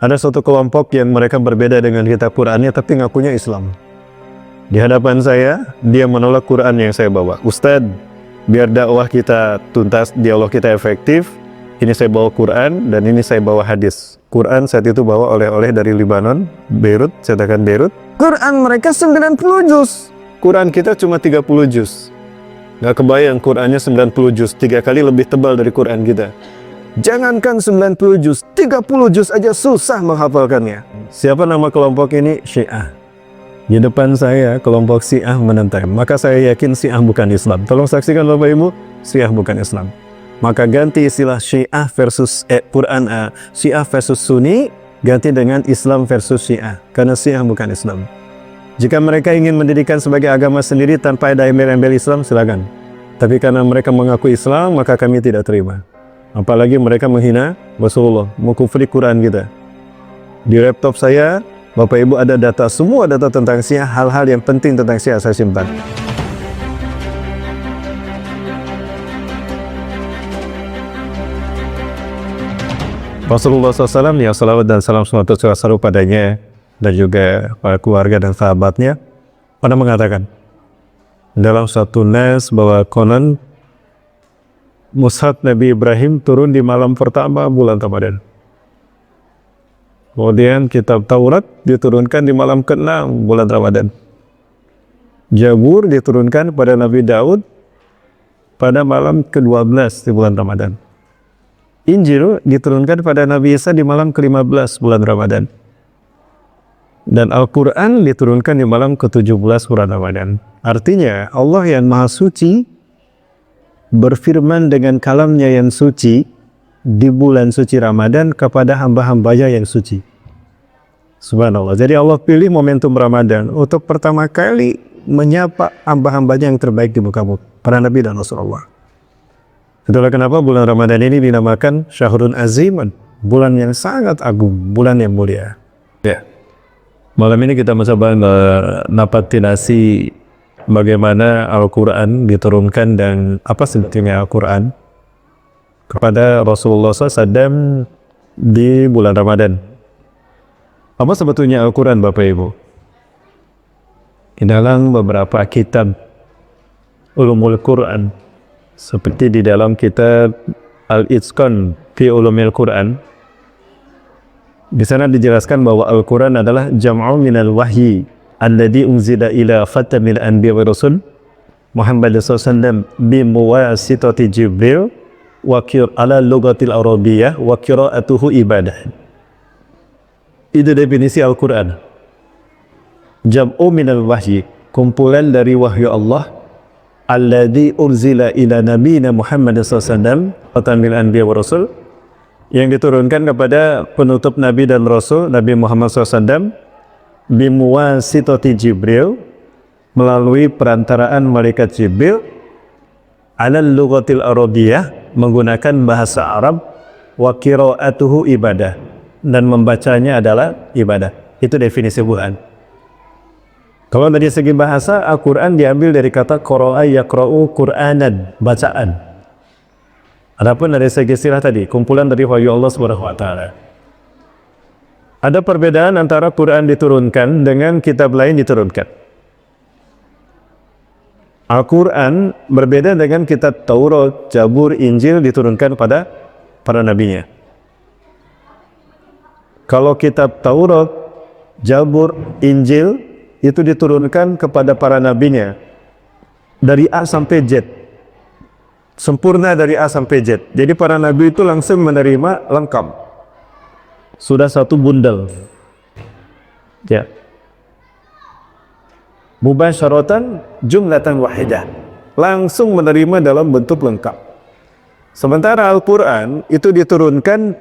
Ada suatu kelompok yang mereka berbeda dengan kitab Qur'annya tapi ngakunya Islam. Di hadapan saya, dia menolak Qur'an yang saya bawa. Ustadz, biar dakwah kita tuntas, dialog kita efektif, ini saya bawa Qur'an dan ini saya bawa hadis. Qur'an saat itu bawa oleh-oleh dari Libanon, Beirut, cetakan Beirut. Qur'an mereka 90 juz. Qur'an kita cuma 30 juz. Gak kebayang Qur'annya 90 juz, 3 kali lebih tebal dari Qur'an kita. Jangankan 90 juz, 30 juz aja susah menghafalkannya. Siapa nama kelompok ini? Syiah. Di depan saya kelompok Syiah menentang. Maka saya yakin Syiah bukan Islam. Tolong saksikan Bapak Ibu, Syiah bukan Islam. Maka ganti istilah Syiah versus Quran, Syiah versus Sunni, ganti dengan Islam versus Syiah. Karena Syiah bukan Islam. Jika mereka ingin mendirikan sebagai agama sendiri tanpa ada embel-embel Islam, silakan. Tapi karena mereka mengaku Islam, maka kami tidak terima. Apalagi mereka menghina Rasulullah, mengkufri Quran kita. Di laptop saya, Bapak Ibu ada data, semua data tentang Syiah, hal-hal yang penting tentang Syiah saya simpan. Rasulullah SAW, ya salawat dan salam semoga selalu padanya, dan juga para keluarga dan sahabatnya, pernah mengatakan dalam satu nas bahwa konon Mushaf Nabi Ibrahim turun di malam pertama bulan Ramadan. Kemudian kitab Taurat diturunkan di malam ke-6 bulan Ramadan. Zabur diturunkan pada Nabi Daud pada malam ke-12 di bulan Ramadan. Injil diturunkan pada Nabi Isa di malam ke-15 bulan Ramadan. Dan Al-Quran diturunkan di malam ke-17 bulan Ramadan. Artinya Allah yang Maha Suci berfirman dengan kalamnya yang suci di bulan suci Ramadan kepada hamba-hambanya yang suci. Subhanallah. Jadi Allah pilih momentum Ramadan untuk pertama kali menyapa hamba-hambanya yang terbaik di muka bumi, para Nabi dan Rasulullah. Itulah kenapa bulan Ramadan ini dinamakan Syahrun Aziman, bulan yang sangat agung, bulan yang mulia. Ya. Malam ini kita mencoba napatinasi bagaimana Al-Quran diturunkan dan apa sebetulnya Al-Quran kepada Rasulullah SAW di bulan Ramadan. Apa sebetulnya Al-Quran Bapak Ibu? Di dalam beberapa kitab Ulumul Quran, seperti di dalam kitab Al-Itqan fi Ulumil Quran, di sana dijelaskan bahwa Al-Quran adalah jam'u minal wahyi alladhi unzila ila khatamil anbiya wa rasul Muhammad SAW bimuwasitati Jibril wa ala lugatil arabiyyah wa qira'atuhu ibadah. Itu definisi Al-Quran. Jam'u minal wahyi, kumpulan dari wahyu Allah alladhi unzila ila nabiyina Muhammad SAW khatamil anbiya wa rasul, yang diturunkan kepada penutup Nabi dan Rasul Nabi Muhammad SAW bimuwasitati Jibril, melalui perantaraan malaikat Jibril, alal lughatil arabiyyah, menggunakan bahasa Arab, wa qira'atuhu ibadah, dan membacanya adalah ibadah. Itu definisi Quran. Kalau dari segi bahasa, Al-Quran diambil dari kata qara'a yaqra'u Qur'anan, bacaan. Adapun dari segi istilah tadi, kumpulan dari wahyu Allah Subhanahu wa taala. Ada perbedaan antara Quran diturunkan dengan kitab lain diturunkan. Al-Quran berbeda dengan kitab Taurat, Zabur, Injil diturunkan pada para nabinya. Kalau kitab Taurat, Zabur, Injil itu diturunkan kepada para nabinya dari A sampai Z. Sempurna dari A sampai Z. Jadi para nabi itu langsung menerima lengkap. Sudah satu bundel, ya, mubasyaratan jumlatan wahidah, langsung menerima dalam bentuk lengkap. Sementara Al-Quran itu diturunkan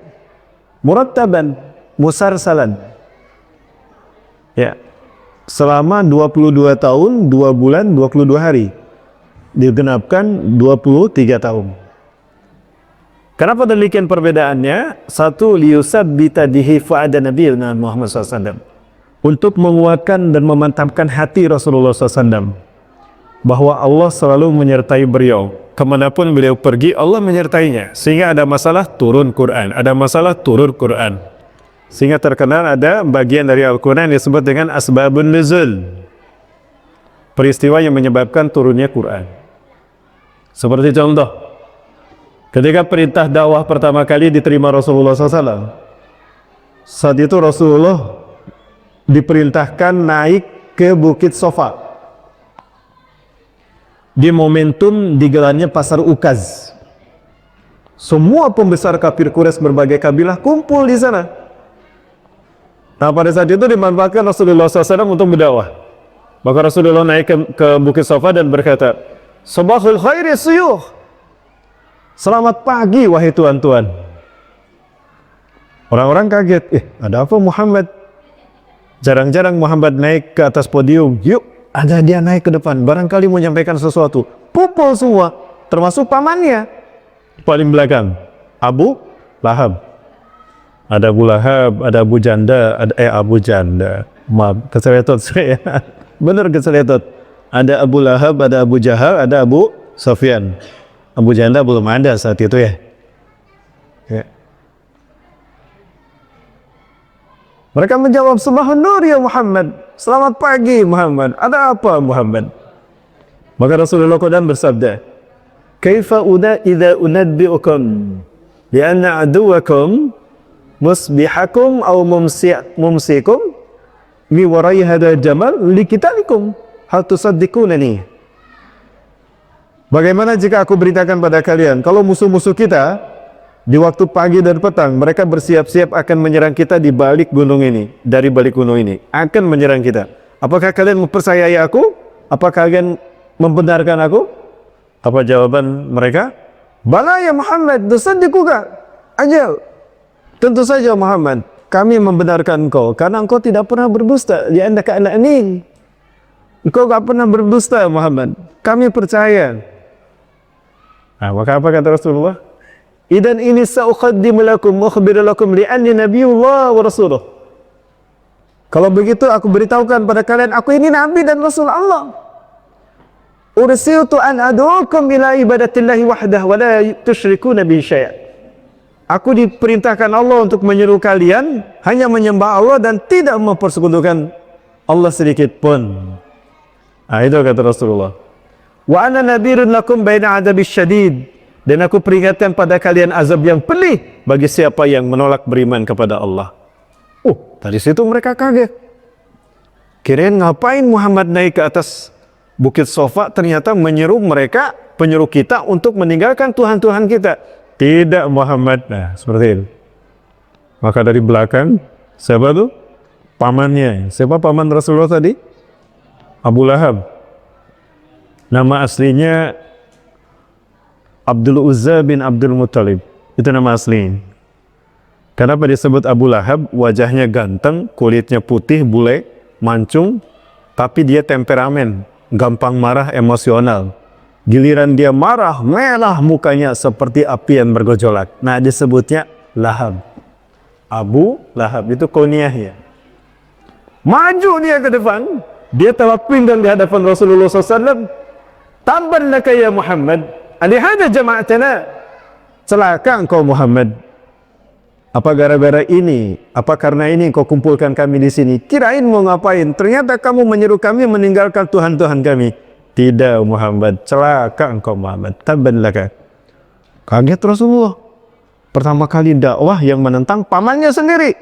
murattaban, musarsalan, ya, selama 22 tahun, 2 bulan, 22 hari, digenapkan 23 tahun. Kenapa demikian perbedaannya? Satu, liyusabbita bihi fu'ada nabiyina Muhammad SAW, untuk menguatkan dan memantapkan hati Rasulullah SAW, bahwa Allah selalu menyertai beliau. Kemanapun beliau pergi, Allah menyertainya. Sehingga ada masalah, turun Quran. Ada masalah, turun Quran. Sehingga terkenal ada bagian dari Al-Quran yang disebut dengan asbabun nuzul, peristiwa yang menyebabkan turunnya Quran. Seperti contoh, ketika perintah dakwah pertama kali diterima Rasulullah SAW, saat itu Rasulullah diperintahkan naik ke Bukit Sofa di momentum digelarnya Pasar Ukaz. Semua pembesar kafir Quraisy berbagai kabilah kumpul di sana. Nah, pada saat itu dimanfaatkan Rasulullah SAW untuk berdakwah. Maka Rasulullah naik ke Bukit Sofa dan berkata, "Sabahul khairi suyuh." Selamat pagi wahai tuan-tuan. Orang-orang kaget, ada apa Muhammad? Jarang-jarang Muhammad naik ke atas podium. Yuk, ada dia naik ke depan, barangkali mau menyampaikan sesuatu. Pupul semua, termasuk pamannya. Paling belakang, Abu Lahab. Ada Abu Lahab, ada Abu Janda, Abu Janda. Maaf, keseletot saya. Benar keseletot. Ada Abu Lahab, ada Abu Jahal, ada Abu Sufyan. Abu Janda belum ada saat itu ya. Mereka menjawab, "Subhan nur ya Muhammad." Selamat pagi Muhammad. Ada apa Muhammad? Maka Rasulullah SAW bersabda, "Kaifa idza unabbi'ukum bi anna aduwakum musbihakum aw mumsikum mi warai hadha jamal likitalikum hal tusaddiqunani." Bagaimana jika aku beritakan pada kalian kalau musuh-musuh kita di waktu pagi dan petang mereka bersiap-siap akan menyerang kita di balik gunung ini, dari balik gunung ini akan menyerang kita. Apakah kalian mempercayai aku? Apakah kalian membenarkan aku? Apa jawaban mereka? "Bala ya Muhammad, tusaddiquka." Ajal. Tentu saja Muhammad, kami membenarkan engkau karena engkau tidak pernah berdusta. Li'annaka al-amin. Engkau tidak pernah berdusta Muhammad. Kami percaya. Nah, maka apa kata Rasulullah? "Idan ini sa'uqaddimu lakum wa akhbiru lakum li'anni nabiyullah wa rasuluh." Kalau begitu aku beritahukan pada kalian, aku ini nabi dan rasul Allah. "Ursiltu an ad'ukum ila ibadatillahi wahdah wa la tusyrikuna bihi syai'an." Aku diperintahkan Allah untuk menyeru kalian hanya menyembah Allah dan tidak mempersekutukan Allah sedikit pun. Nah, itu kata Rasulullah. "Wa ana nadhirun lakum baina adzabis syadid." Dan aku peringatkan pada kalian azab yang pedih bagi siapa yang menolak beriman kepada Allah. Dari situ mereka kaget. Kirain ngapain Muhammad naik ke atas Bukit Sofa, ternyata menyeru mereka, penyeru kita untuk meninggalkan Tuhan-Tuhan kita. Tidak Muhammad. Nah, seperti itu. Maka dari belakang, siapa tuh? Pamannya. Siapa paman Rasulullah tadi? Abu Lahab. Nama aslinya Abdul Uzza bin Abdul Muttalib. Itu nama aslinya. Kenapa disebut Abu Lahab? Wajahnya ganteng, kulitnya putih, bule, mancung, tapi dia temperamen, gampang marah, emosional. Giliran dia marah, merah mukanya seperti api yang bergejolak. Nah, disebutnya Lahab. Abu Lahab itu kunyahnya. Maju dia ke depan, dia telah pinggang di hadapan Rasulullah SAW. "Tabban laka ya Muhammad, alihada jama'atana." Celaka engkau Muhammad. Apa gara-gara ini? Apa karena ini kau kumpulkan kami di sini? Kirain mau ngapain? Ternyata kamu menyuruh kami meninggalkan Tuhan-Tuhan kami. Tidak Muhammad, celaka engkau Muhammad. Tabban laka. Kaget Rasulullah. Pertama kali dakwah yang menentang pamannya sendiri.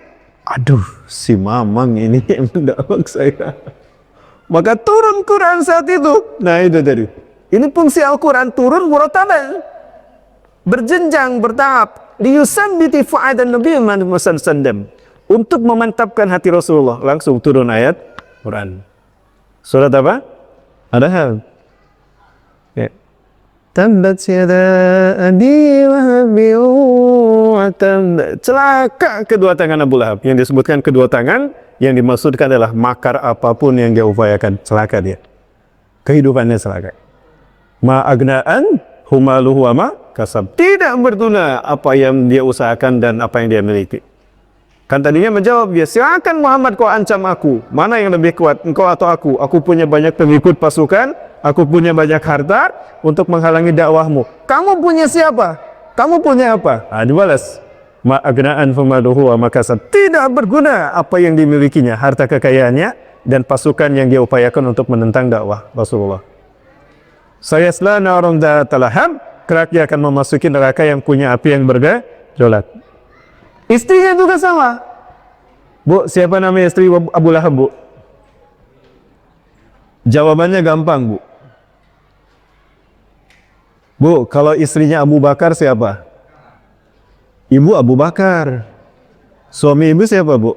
Aduh, si mamang ini yang mendakwah saya. Maka turun Quran saat itu. Nah, itu tadi. Ini fungsi Al-Quran turun muratabah, berjenjang, bertahap. Liyusabbiti fu'adan Nabi Muhammad sallallahu, untuk memantapkan hati Rasulullah. Langsung turun ayat Quran. Surat apa? Ada hal. Tabbat yada abi wahabi wa tabbat. Celaka kedua tangan Abu Lahab. Yang disebutkan kedua tangan, yang dimaksudkan adalah makar apapun yang dia upayakan. Celaka dia. Kehidupannya celaka. Ma agnaan humaluhu wa ma kasab. Tidak berguna apa yang dia usahakan dan apa yang dia miliki. Kan tadinya menjawab dia, silakan Muhammad kau ancam aku. Mana yang lebih kuat, engkau atau aku? Aku punya banyak pengikut pasukan, aku punya banyak harta untuk menghalangi dakwahmu. Kamu punya siapa? Kamu punya apa? Dibalas. Ma agna'an famaluhu wa makasab. Tidak berguna apa yang dimilikinya, harta kekayaannya dan pasukan yang dia upayakan untuk menentang dakwah Rasulullah. Sayasla narum dzatal lahab, kelak dia akan memasuki neraka yang punya api yang bergejolak. Istrinya juga sama. Bu, siapa nama istri Abu Lahab, Bu? Jawabannya gampang, Bu. Bu, kalau istrinya Abu Bakar siapa? Ibu Abu Bakar. Suami ibu siapa, Bu?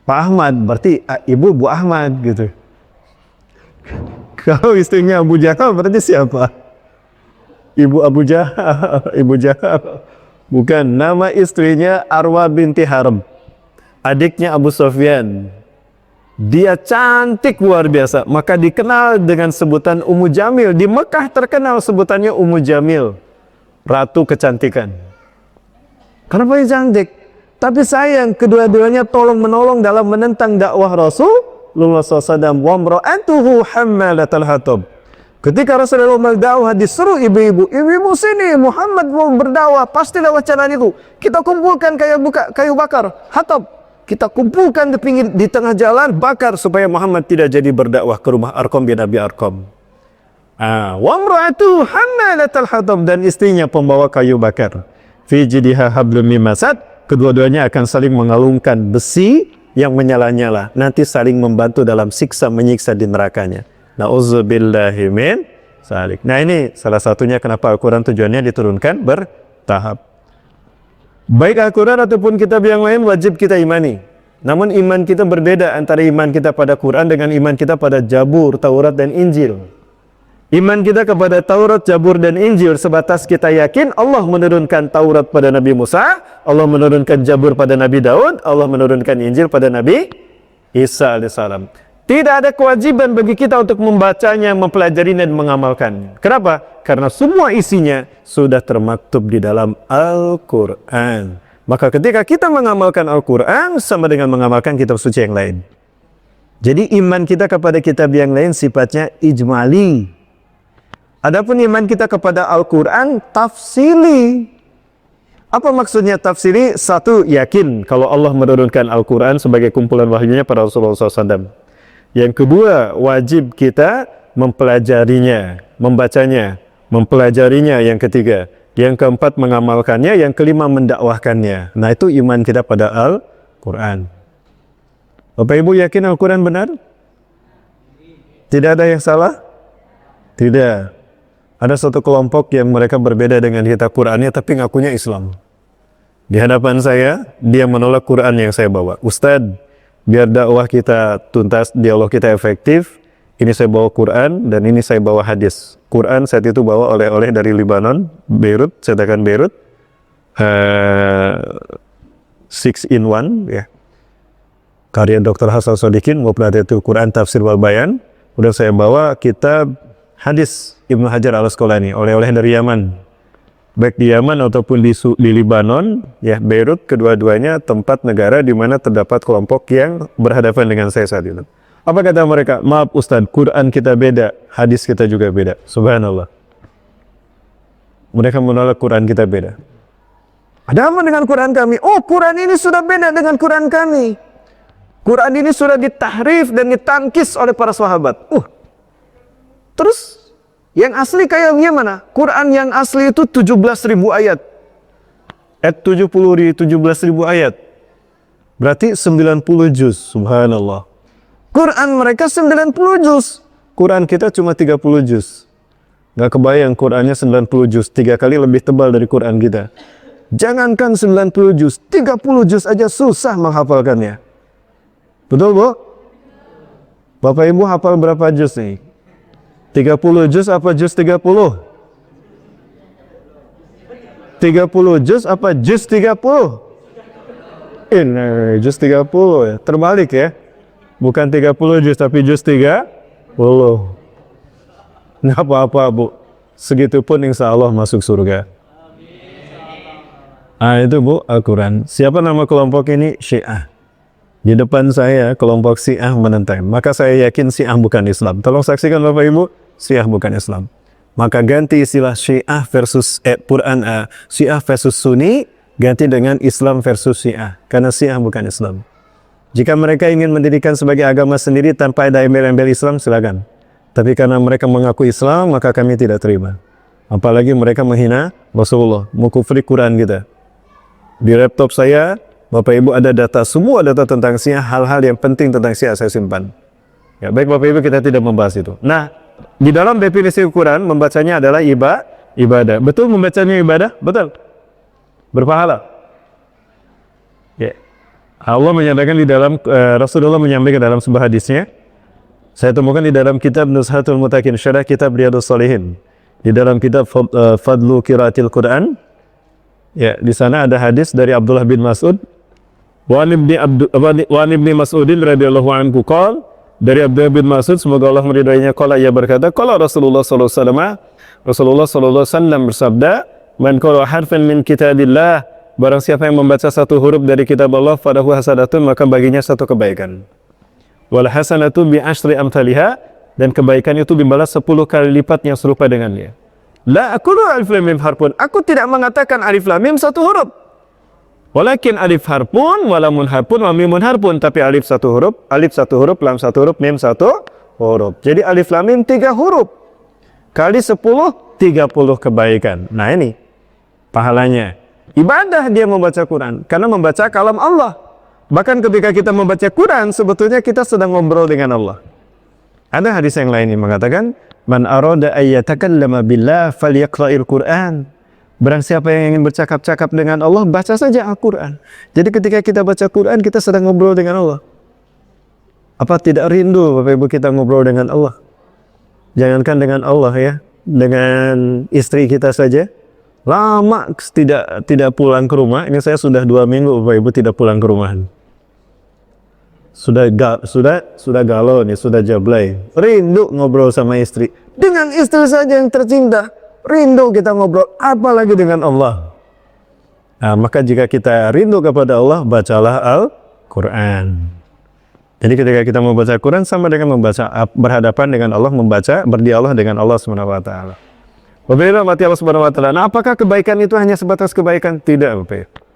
Pak Ahmad, berarti ibu Bu Ahmad gitu. Kalau istrinya Abu Jahal berarti siapa? Ibu Abu Jahal. Ibu Jahal. Bukan, nama istrinya Arwa binti Harb. Adiknya Abu Sufyan. Dia cantik luar biasa, maka dikenal dengan sebutan Ummu Jamil. Di Mekah terkenal sebutannya Ummu Jamil, ratu kecantikan. Kenapa dia cantik? Tapi sayang, kedua-duanya tolong menolong dalam menentang dakwah Rasulullah SAW. Wa imra'atuhu hammalatal hatab. Ketika Rasulullah berdakwah, disuruh ibu-ibu sini, Muhammad mau berdakwah, pasti lewat jalan itu. Kita kumpulkan kayu bakar, hatab. Kita kumpulkan di tengah jalan, bakar supaya Muhammad tidak jadi berdakwah ke rumah Arqam bin Abi Arqam. Wa imra'atuhu hammalatal hatab, dan istrinya pembawa kayu bakar. Fi jidiha hablum min masad. Kedua-duanya akan saling mengalungkan besi yang menyala-nyala, nanti saling membantu dalam siksa menyiksa di nerakanya. Na'udzubillahi min salik. Nah, ini salah satunya kenapa Al-Quran tujuannya diturunkan bertahap. Baik Al-Quran ataupun kitab yang lain wajib kita imani. Namun iman kita berbeda antara iman kita pada Quran dengan iman kita pada Zabur, Taurat, dan Injil. Iman kita kepada Taurat, Zabur, dan Injil sebatas kita yakin Allah menurunkan Taurat pada Nabi Musa, Allah menurunkan Zabur pada Nabi Daud, Allah menurunkan Injil pada Nabi Isa alaihissalam. Tidak ada kewajiban bagi kita untuk membacanya, mempelajarinya, dan mengamalkannya. Kenapa? Karena semua isinya sudah termaktub di dalam Al-Quran. Maka ketika kita mengamalkan Al-Quran, sama dengan mengamalkan kitab suci yang lain. Jadi iman kita kepada kitab yang lain sifatnya ijmali. Adapun iman kita kepada Al-Quran tafsili. Apa maksudnya tafsili? Satu, yakin kalau Allah menurunkan Al-Quran sebagai kumpulan wahyunya pada Rasulullah SAW. Yang kedua, wajib kita mempelajarinya, membacanya, mempelajarinya. Yang ketiga, yang keempat mengamalkannya, yang kelima mendakwahkannya. Nah, itu iman kita pada Al-Quran. Bapak Ibu yakin Al-Quran benar? Tidak ada yang salah? Tidak. Ada suatu kelompok yang mereka berbeda dengan kitab Qurannya tapi ngakunya Islam. Di hadapan saya, dia menolak Quran yang saya bawa. Ustadz, biar dakwah kita tuntas, dialog kita efektif, ini saya bawa Quran dan ini saya bawa hadis. Quran saat itu bawa oleh-oleh dari Lebanon, Beirut, cetakan Beirut, 6-in-1, ya. Karya Dr. Hasan Sodikin, Muqaddimatul Quran Tafsir wal Bayan. Udah saya bawa kitab hadis Ibnu Hajar al-Asqalani, oleh-oleh dari Yaman. Baik di Yaman ataupun di Lebanon, ya, Beirut, kedua-duanya tempat negara di mana terdapat kelompok yang berhadapan dengan saya saat itu. Apa kata mereka? Maaf Ustadz, Quran kita beda, hadis kita juga beda. Subhanallah. Mereka menolak Quran kita beda. Ada apa dengan Quran kami? Oh, Quran ini sudah beda dengan Quran kami. Quran ini sudah ditahrif dan ditangkis oleh para sahabat. Terus yang asli kayaknya mana? Quran yang asli itu 17.000 ayat. 17.000 ayat. Berarti 90 juz. Subhanallah. Quran mereka 90 juz. Quran kita cuma 30 juz. Gak kebayang Qurannya 90 juz. 3 kali lebih tebal dari Quran kita. Jangankan 90 juz, 30 juz aja susah menghafalkannya. Betul, Bu? Bapak Ibu hafal berapa juz nih? 30 juz apa juz 30? 30 juz apa juz 30? Ini juz 30 ya. Terbalik ya. Bukan 30 juz tapi juz 30. Nggak apa-apa, Bu. Segitupun insya Allah masuk surga. Itu, Bu, Al-Quran. Siapa nama kelompok ini? Syiah. Di depan saya kelompok Syiah menentang. Maka saya yakin Syiah bukan Islam. Tolong saksikan Bapak Ibu, Syiah bukan Islam. Maka ganti istilah Syiah versus Syiah versus Sunni ganti dengan Islam versus Syiah, karena Syiah bukan Islam. Jika mereka ingin mendirikan sebagai agama sendiri tanpa ada embel-embel Islam, silakan. Tapi karena mereka mengaku Islam, maka kami tidak terima. Apalagi mereka menghina Rasulullah, mengkufri Quran kita. Di laptop saya, Bapak Ibu ada data, semua data tentang Syiah, hal-hal yang penting tentang Syiah saya simpan. Ya, baik Bapak Ibu, kita tidak membahas itu. Nah, di dalam definisi Quran, membacanya adalah ibadah. Betul membacanya ibadah? Betul. Berpahala. Ya. Allah menyatakan di dalam, Rasulullah menyampaikan dalam sebuah hadisnya, saya temukan di dalam kitab Nuzhatul Mutakin, syarah kitab Riyadhus Shalihin. Di dalam kitab Fadlu Qiraatil Quran, ya, di sana ada hadis dari Abdullah bin Mas'ud, wa an ibni Mas'udin radhiyallahu anhu qala, dari Abdullah bin Mas'ud, semoga Allah meridainya, qala, ia berkata, qala Rasulullah sallallahu alaihi wasallam, Rasulullah sallallahu alaihi wasallam bersabda, man qala harfan min kitabillah, barang siapa yang membaca satu huruf dari kitab Allah, fadahu hasanatun, maka baginya satu kebaikan. Wal hasanatu bi asyri amthaliha, dan kebaikan itu dibalas 10 kali lipat yang serupa dengannya. La aqulu alif lam mim harfun, aku tidak mengatakan alif lam mim satu huruf. Walakin alif harfun, walamun harfun, wa mimun harfun, tapi alif satu huruf, lam satu huruf, mim satu huruf. Jadi alif lam mim 3 huruf. Kali 10, 30 kebaikan. Nah ini pahalanya. Ibadah dia membaca Quran, karena membaca kalam Allah. Bahkan ketika kita membaca Quran, sebetulnya kita sedang ngobrol dengan Allah. Ada hadis yang lain yang mengatakan, man arada ayyatakallama billah falyaqra'il Qur'an. Barang siapa yang ingin bercakap-cakap dengan Allah, baca saja Al-Quran. Jadi ketika kita baca Quran, kita sedang ngobrol dengan Allah. Apa tidak rindu Bapak Ibu kita ngobrol dengan Allah? Jangankan dengan Allah ya, dengan istri kita saja. Lama tidak pulang ke rumah. Ini saya sudah 2 minggu Bapak Ibu tidak pulang ke rumah. Sudah galau nih, sudah jablay. Rindu ngobrol sama istri. Dengan istri saja yang tercinta, rindu kita ngobrol, apalagi dengan Allah. Nah, maka jika kita rindu kepada Allah, bacalah Al-Quran. Jadi ketika kita membaca Quran sama dengan berhadapan dengan Allah, berdialog dengan Allah SWT. Berbeda mati Allah SWT. Nah, apakah kebaikan itu hanya sebatas kebaikan? Tidak, Bapak.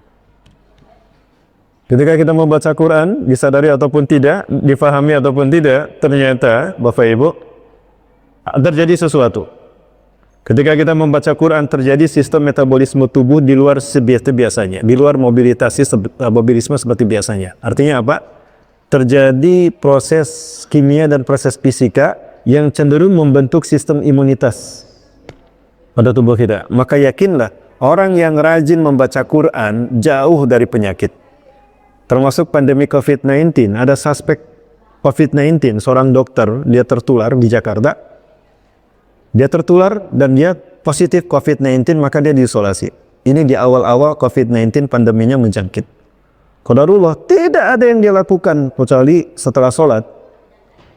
Ketika kita membaca Quran, disadari ataupun tidak, difahami ataupun tidak, ternyata Bapak Ibu terjadi sesuatu. Ketika kita membaca Quran, terjadi sistem metabolisme tubuh di luar biasanya, di luar mobilisme seperti biasanya. Artinya apa? Terjadi proses kimia dan proses fisika yang cenderung membentuk sistem imunitas pada tubuh kita. Maka yakinlah, orang yang rajin membaca Quran jauh dari penyakit. Termasuk pandemi COVID-19, ada suspek COVID-19, seorang dokter, dia tertular di Jakarta. Dia tertular dan dia positif COVID-19, maka dia diisolasi. Ini di awal-awal COVID-19 pandeminya menjangkit. Qadarullah, tidak ada yang dia lakukan kecuali setelah sholat,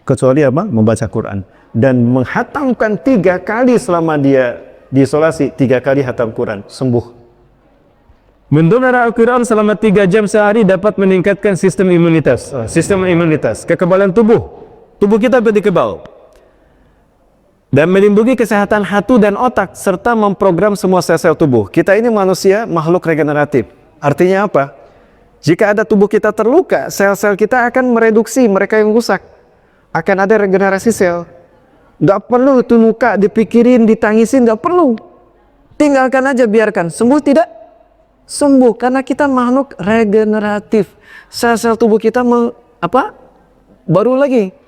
kecuali apa? Membaca Quran. Dan menghatamkan 3 kali selama dia diisolasi, 3 kali hatam Quran, sembuh. Mendengar Al-Quran selama 3 jam sehari dapat meningkatkan sistem imunitas, kekebalan tubuh. Tubuh kita menjadi kebal. Dan melindungi kesehatan hati dan otak, serta memprogram semua sel-sel tubuh. Kita ini manusia, makhluk regeneratif. Artinya apa? Jika ada tubuh kita terluka, sel-sel kita akan mereduksi, mereka yang rusak. Akan ada regenerasi sel. Gak perlu itu luka dipikirin, ditangisin, gak perlu. Tinggalkan aja, biarkan. Sembuh tidak? Sembuh, karena kita makhluk regeneratif. Sel-sel tubuh kita baru lagi.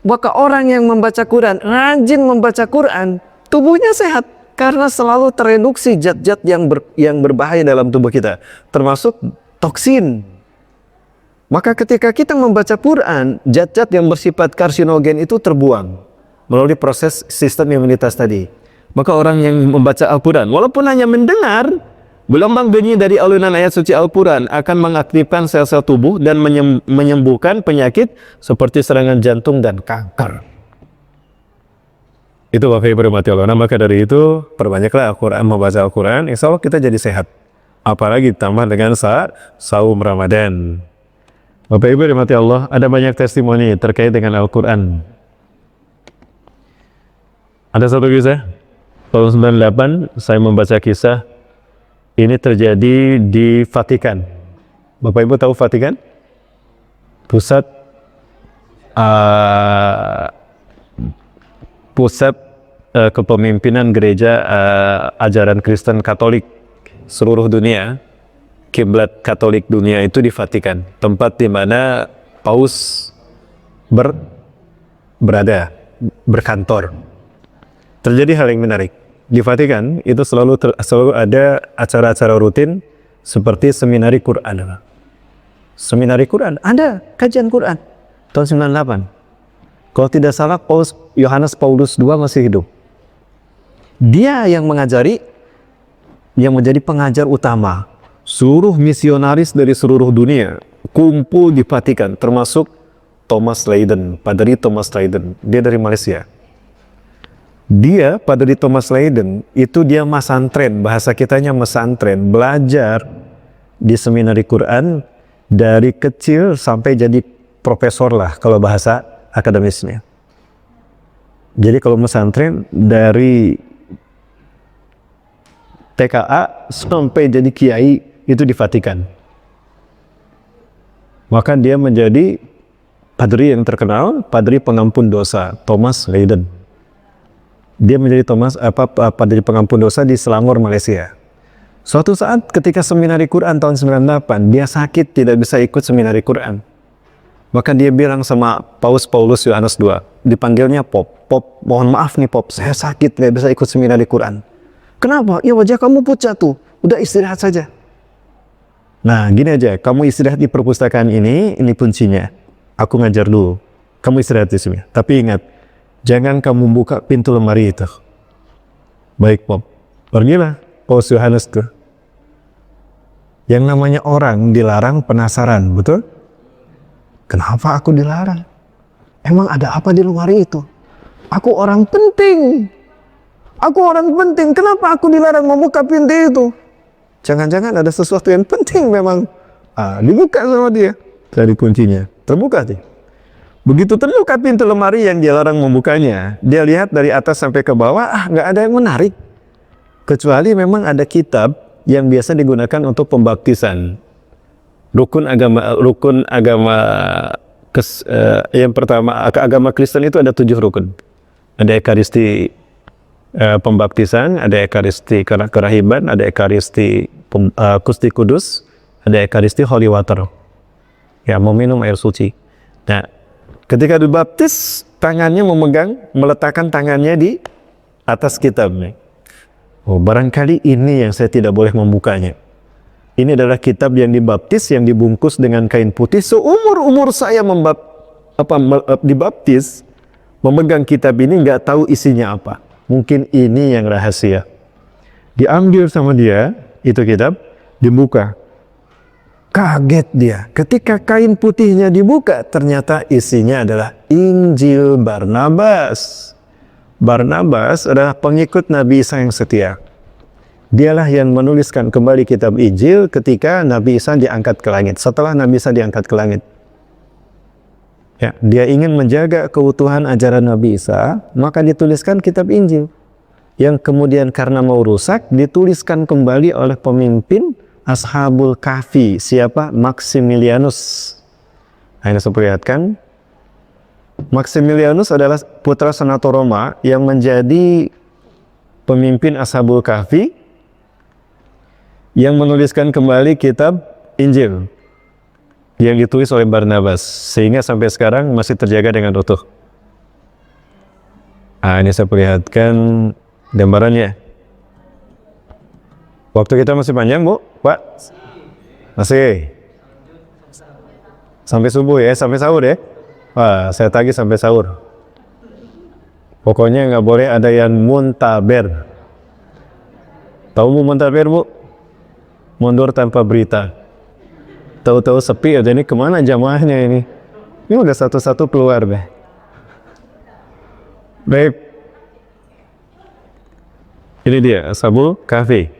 Maka orang yang membaca Quran, rajin membaca Quran, tubuhnya sehat. Karena selalu tereduksi zat-zat yang berbahaya dalam tubuh kita. Termasuk toksin. Maka ketika kita membaca Quran, zat-zat yang bersifat karsinogen itu terbuang melalui proses sistem imunitas tadi. Maka orang yang membaca Al-Quran, walaupun hanya mendengar, gelombang bunyi dari alunan ayat suci Al-Quran akan mengaktifkan sel-sel tubuh dan menyembuhkan penyakit seperti serangan jantung dan kanker. Itu Bapak Ibu rahmati Allah. Nah, maka dari itu, perbanyaklah Al-Quran, membaca Al-Quran, insya Allah kita jadi sehat. Apalagi tambah dengan saum Ramadan. Bapak Ibu rahmati Allah, ada banyak testimoni terkait dengan Al-Quran. Ada satu kisah, tahun 98 saya membaca kisah Ini terjadi di Vatikan. Bapak Ibu tahu Vatikan? Pusat kepemimpinan gereja ajaran Kristen Katolik seluruh dunia. Kiblat Katolik dunia itu di Vatikan, tempat di mana Paus berada, berkantor. Terjadi hal yang menarik. Di Vatikan itu selalu ada acara-acara rutin seperti seminari Quran. Seminari Quran, ada kajian Quran tahun 98. Kalau tidak salah Paus Yohanes Paulus II masih hidup. Dia yang mengajari, yang menjadi pengajar utama. Seluruh misionaris dari seluruh dunia kumpul di Vatikan, termasuk Thomas Leiden, Padri Thomas Leiden. Dia dari Malaysia. Dia, Padri Thomas Leiden, itu dia masantren, bahasa kitanya masantren, belajar di seminari Quran dari kecil sampai jadi profesor lah kalau bahasa akademisnya. Jadi kalau masantren dari TKA sampai jadi kiai itu di Vatikan. Maka dia menjadi padri yang terkenal, padri pengampun dosa, Thomas Leiden. Dia menjadi padri pengampun dosa di Selangor, Malaysia. Suatu saat ketika seminari Quran tahun 98, dia sakit, tidak bisa ikut seminari Quran. Maka dia bilang sama Paus Paulus Yohanes II, dipanggilnya Pop, mohon maaf nih Pop, saya sakit, nggak bisa ikut seminari Quran. Kenapa? Ya wajah kamu pucat tuh, udah istirahat saja. Nah gini aja, kamu istirahat di perpustakaan ini kuncinya. Aku ngajar dulu, kamu istirahat di sini. Tapi ingat, jangan kamu buka pintu lemari itu. Baik Pop, pergilah Paus Yohanes II. Yang namanya orang dilarang penasaran, betul? Kenapa aku dilarang? Emang ada apa di lemari itu? Aku orang penting. Aku orang penting, kenapa aku dilarang membuka pintu itu? Jangan-jangan ada sesuatu yang penting memang. Dibuka sama dia. Dari kuncinya, terbuka sih. Begitu terbuka pintu lemari yang dia larang membukanya, dia lihat dari atas sampai ke bawah, nggak ada yang menarik. Kecuali memang ada kitab yang biasa digunakan untuk pembaptisan. Rukun agama yang pertama, agama Kristen itu ada 7 rukun. Ada Ekaristi pembaptisan, ada Ekaristi kerahiban, ada Ekaristi Gusti Kudus, ada Ekaristi Holy Water. Ya, meminum air suci. Nah, ketika dibaptis, tangannya meletakkan tangannya di atas kitabnya. Oh, barangkali ini yang saya tidak boleh membukanya. Ini adalah kitab yang dibaptis, yang dibungkus dengan kain putih. Seumur-umur saya dibaptis, memegang kitab ini nggak tahu isinya apa. Mungkin ini yang rahasia. Diambil sama dia, itu kitab, dibuka. Kaget dia. Ketika kain putihnya dibuka, ternyata isinya adalah Injil Barnabas. Barnabas adalah pengikut Nabi Isa yang setia. Dialah yang menuliskan kembali kitab Injil ketika Nabi Isa diangkat ke langit. Setelah Nabi Isa diangkat ke langit. Ya, dia ingin menjaga keutuhan ajaran Nabi Isa, maka dituliskan kitab Injil. Yang kemudian karena mau rusak, dituliskan kembali oleh pemimpin Ashabul Kahfi. Siapa? Maximilianus. Nah, ini saya perlihatkan. Maximilianus adalah putra senator Roma yang menjadi pemimpin Ashabul Kahfi, yang menuliskan kembali kitab Injil yang ditulis oleh Barnabas, sehingga sampai sekarang masih terjaga dengan utuh. Nah, ini saya perlihatkan gambarannya. Waktu kita masih panjang, Bu? Pak? Masih? Sampai subuh ya? Sampai sahur ya? Wah, saya tagih sampai sahur. Pokoknya nggak boleh ada yang muntaber. Tahu muntaber, Bu? Mundur tanpa berita. Tahu-tahu sepi aja, ini kemana jamaahnya ini? Ini udah satu-satu keluar deh. Baik. Ini dia, Ashabul Kahfi.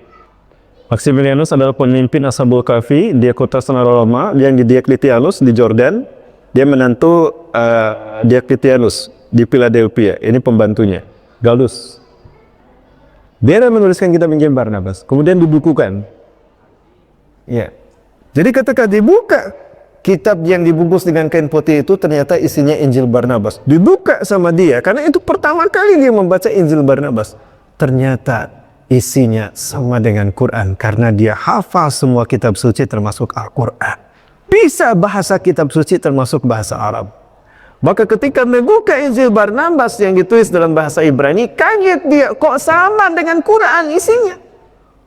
Maximilianus adalah pemimpin Ashabul Kahfi, dia kota senator Roma yang di Diocletianus di Jordan. Dia menantu Diocletianus di Philadelphia. Ini pembantunya, Gallus. Dia menuliskan kitab Injil Barnabas, kemudian dibukukan. Ya. Jadi ketika dibuka kitab yang dibungkus dengan kain putih itu, ternyata isinya Injil Barnabas. Dibuka sama dia, karena itu pertama kali dia membaca Injil Barnabas. Ternyata isinya sama dengan Quran, karena dia hafal semua kitab suci termasuk Al-Quran. Bisa bahasa kitab suci termasuk bahasa Arab. Maka ketika membuka Injil Barnabas yang ditulis dalam bahasa Ibrani, kaget dia, kok sama dengan Quran isinya.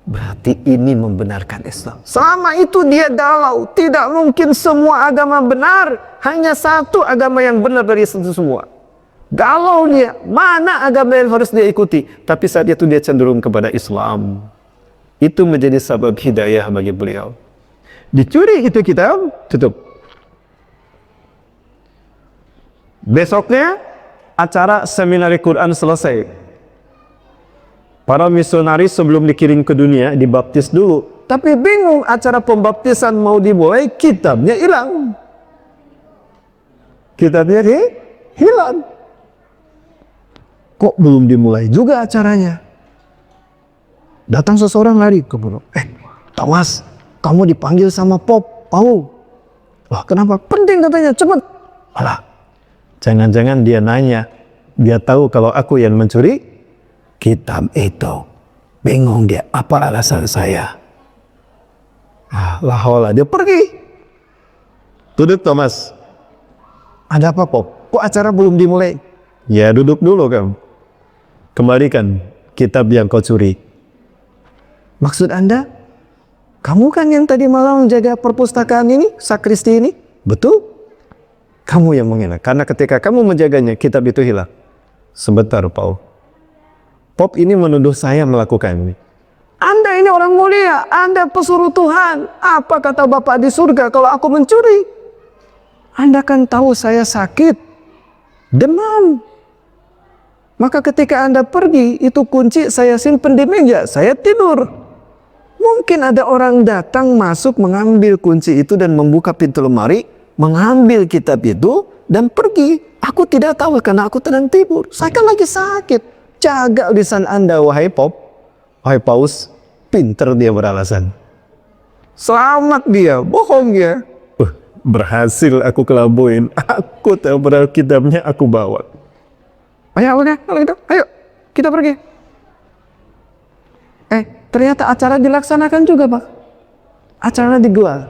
Berarti ini membenarkan Islam. Selama itu dia galau. Tidak mungkin semua agama benar. Hanya satu agama yang benar dari itu semua. Galau dia. Mana agama yang harus dia ikuti? Tapi saat itu dia cenderung kepada Islam. Itu menjadi sebab hidayah bagi beliau. Dicuri itu kitab, tutup. Besoknya acara seminar Quran selesai. Para misionaris sebelum dikirim ke dunia dibaptis dulu. Tapi bingung acara pembaptisan mau dimulai, kitabnya hilang. Kitabnya hilang. Kok belum dimulai juga acaranya? Datang seseorang lari ke burung. Thomas, kamu dipanggil sama Pop Paul. Wah, kenapa? Penting katanya, cepat. Alah, jangan-jangan dia nanya. Dia tahu kalau aku yang mencuri kitab itu. Bingung dia, apa alasan saya? Lah, dia pergi. Duduk Thomas. Ada apa Pop? Kok acara belum dimulai? Ya duduk dulu kamu. Kembalikan kitab yang kau curi. Maksud Anda? Kamu kan yang tadi malam menjaga perpustakaan ini, sakristi ini? Betul? Kamu yang menghina. Karena ketika kamu menjaganya, kitab itu hilang. Sebentar Paul. Pop ini menuduh saya melakukan ini. Anda ini orang mulia, Anda pesuruh Tuhan. Apa kata Bapak di surga kalau aku mencuri? Anda kan tahu saya sakit, demam. Maka ketika Anda pergi, itu kunci saya simpen di meja, saya tidur. Mungkin ada orang datang masuk mengambil kunci itu dan membuka pintu lemari, mengambil kitab itu dan pergi. Aku tidak tahu karena aku sedang tidur. Saya kan lagi sakit. Jaga lisan Anda, wahai Pop, wahai Paus. Pinter dia beralasan. Selamat dia, bohong dia. Berhasil aku kelabuin. Aku tahu padahal kitabnya aku bawa. Ayo udah, kalau gitu, ayo kita pergi. Ternyata acara dilaksanakan juga Pak. Acara dijual.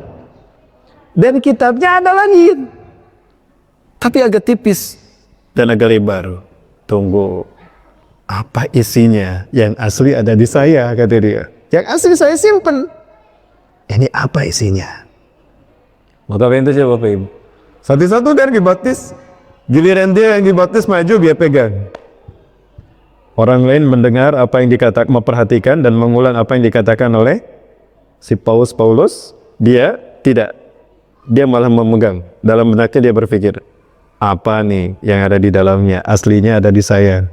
Dan kitabnya ada lagi. Tapi agak tipis dan agak lebar. Tunggu. Apa isinya? Yang asli ada di saya, kata dia. Yang asli saya simpen. Ini apa isinya? Maka itu siapa Bapak Ibu? Satu-satu dan dibaptis. Giliran dia yang dibaptis maju, dia pegang. Orang lain mendengar apa yang dikatakan, memperhatikan dan mengulang apa yang dikatakan oleh si Paulus. Dia tidak. Dia malah memegang. Dalam benaknya dia berpikir, apa nih yang ada di dalamnya? Aslinya ada di saya.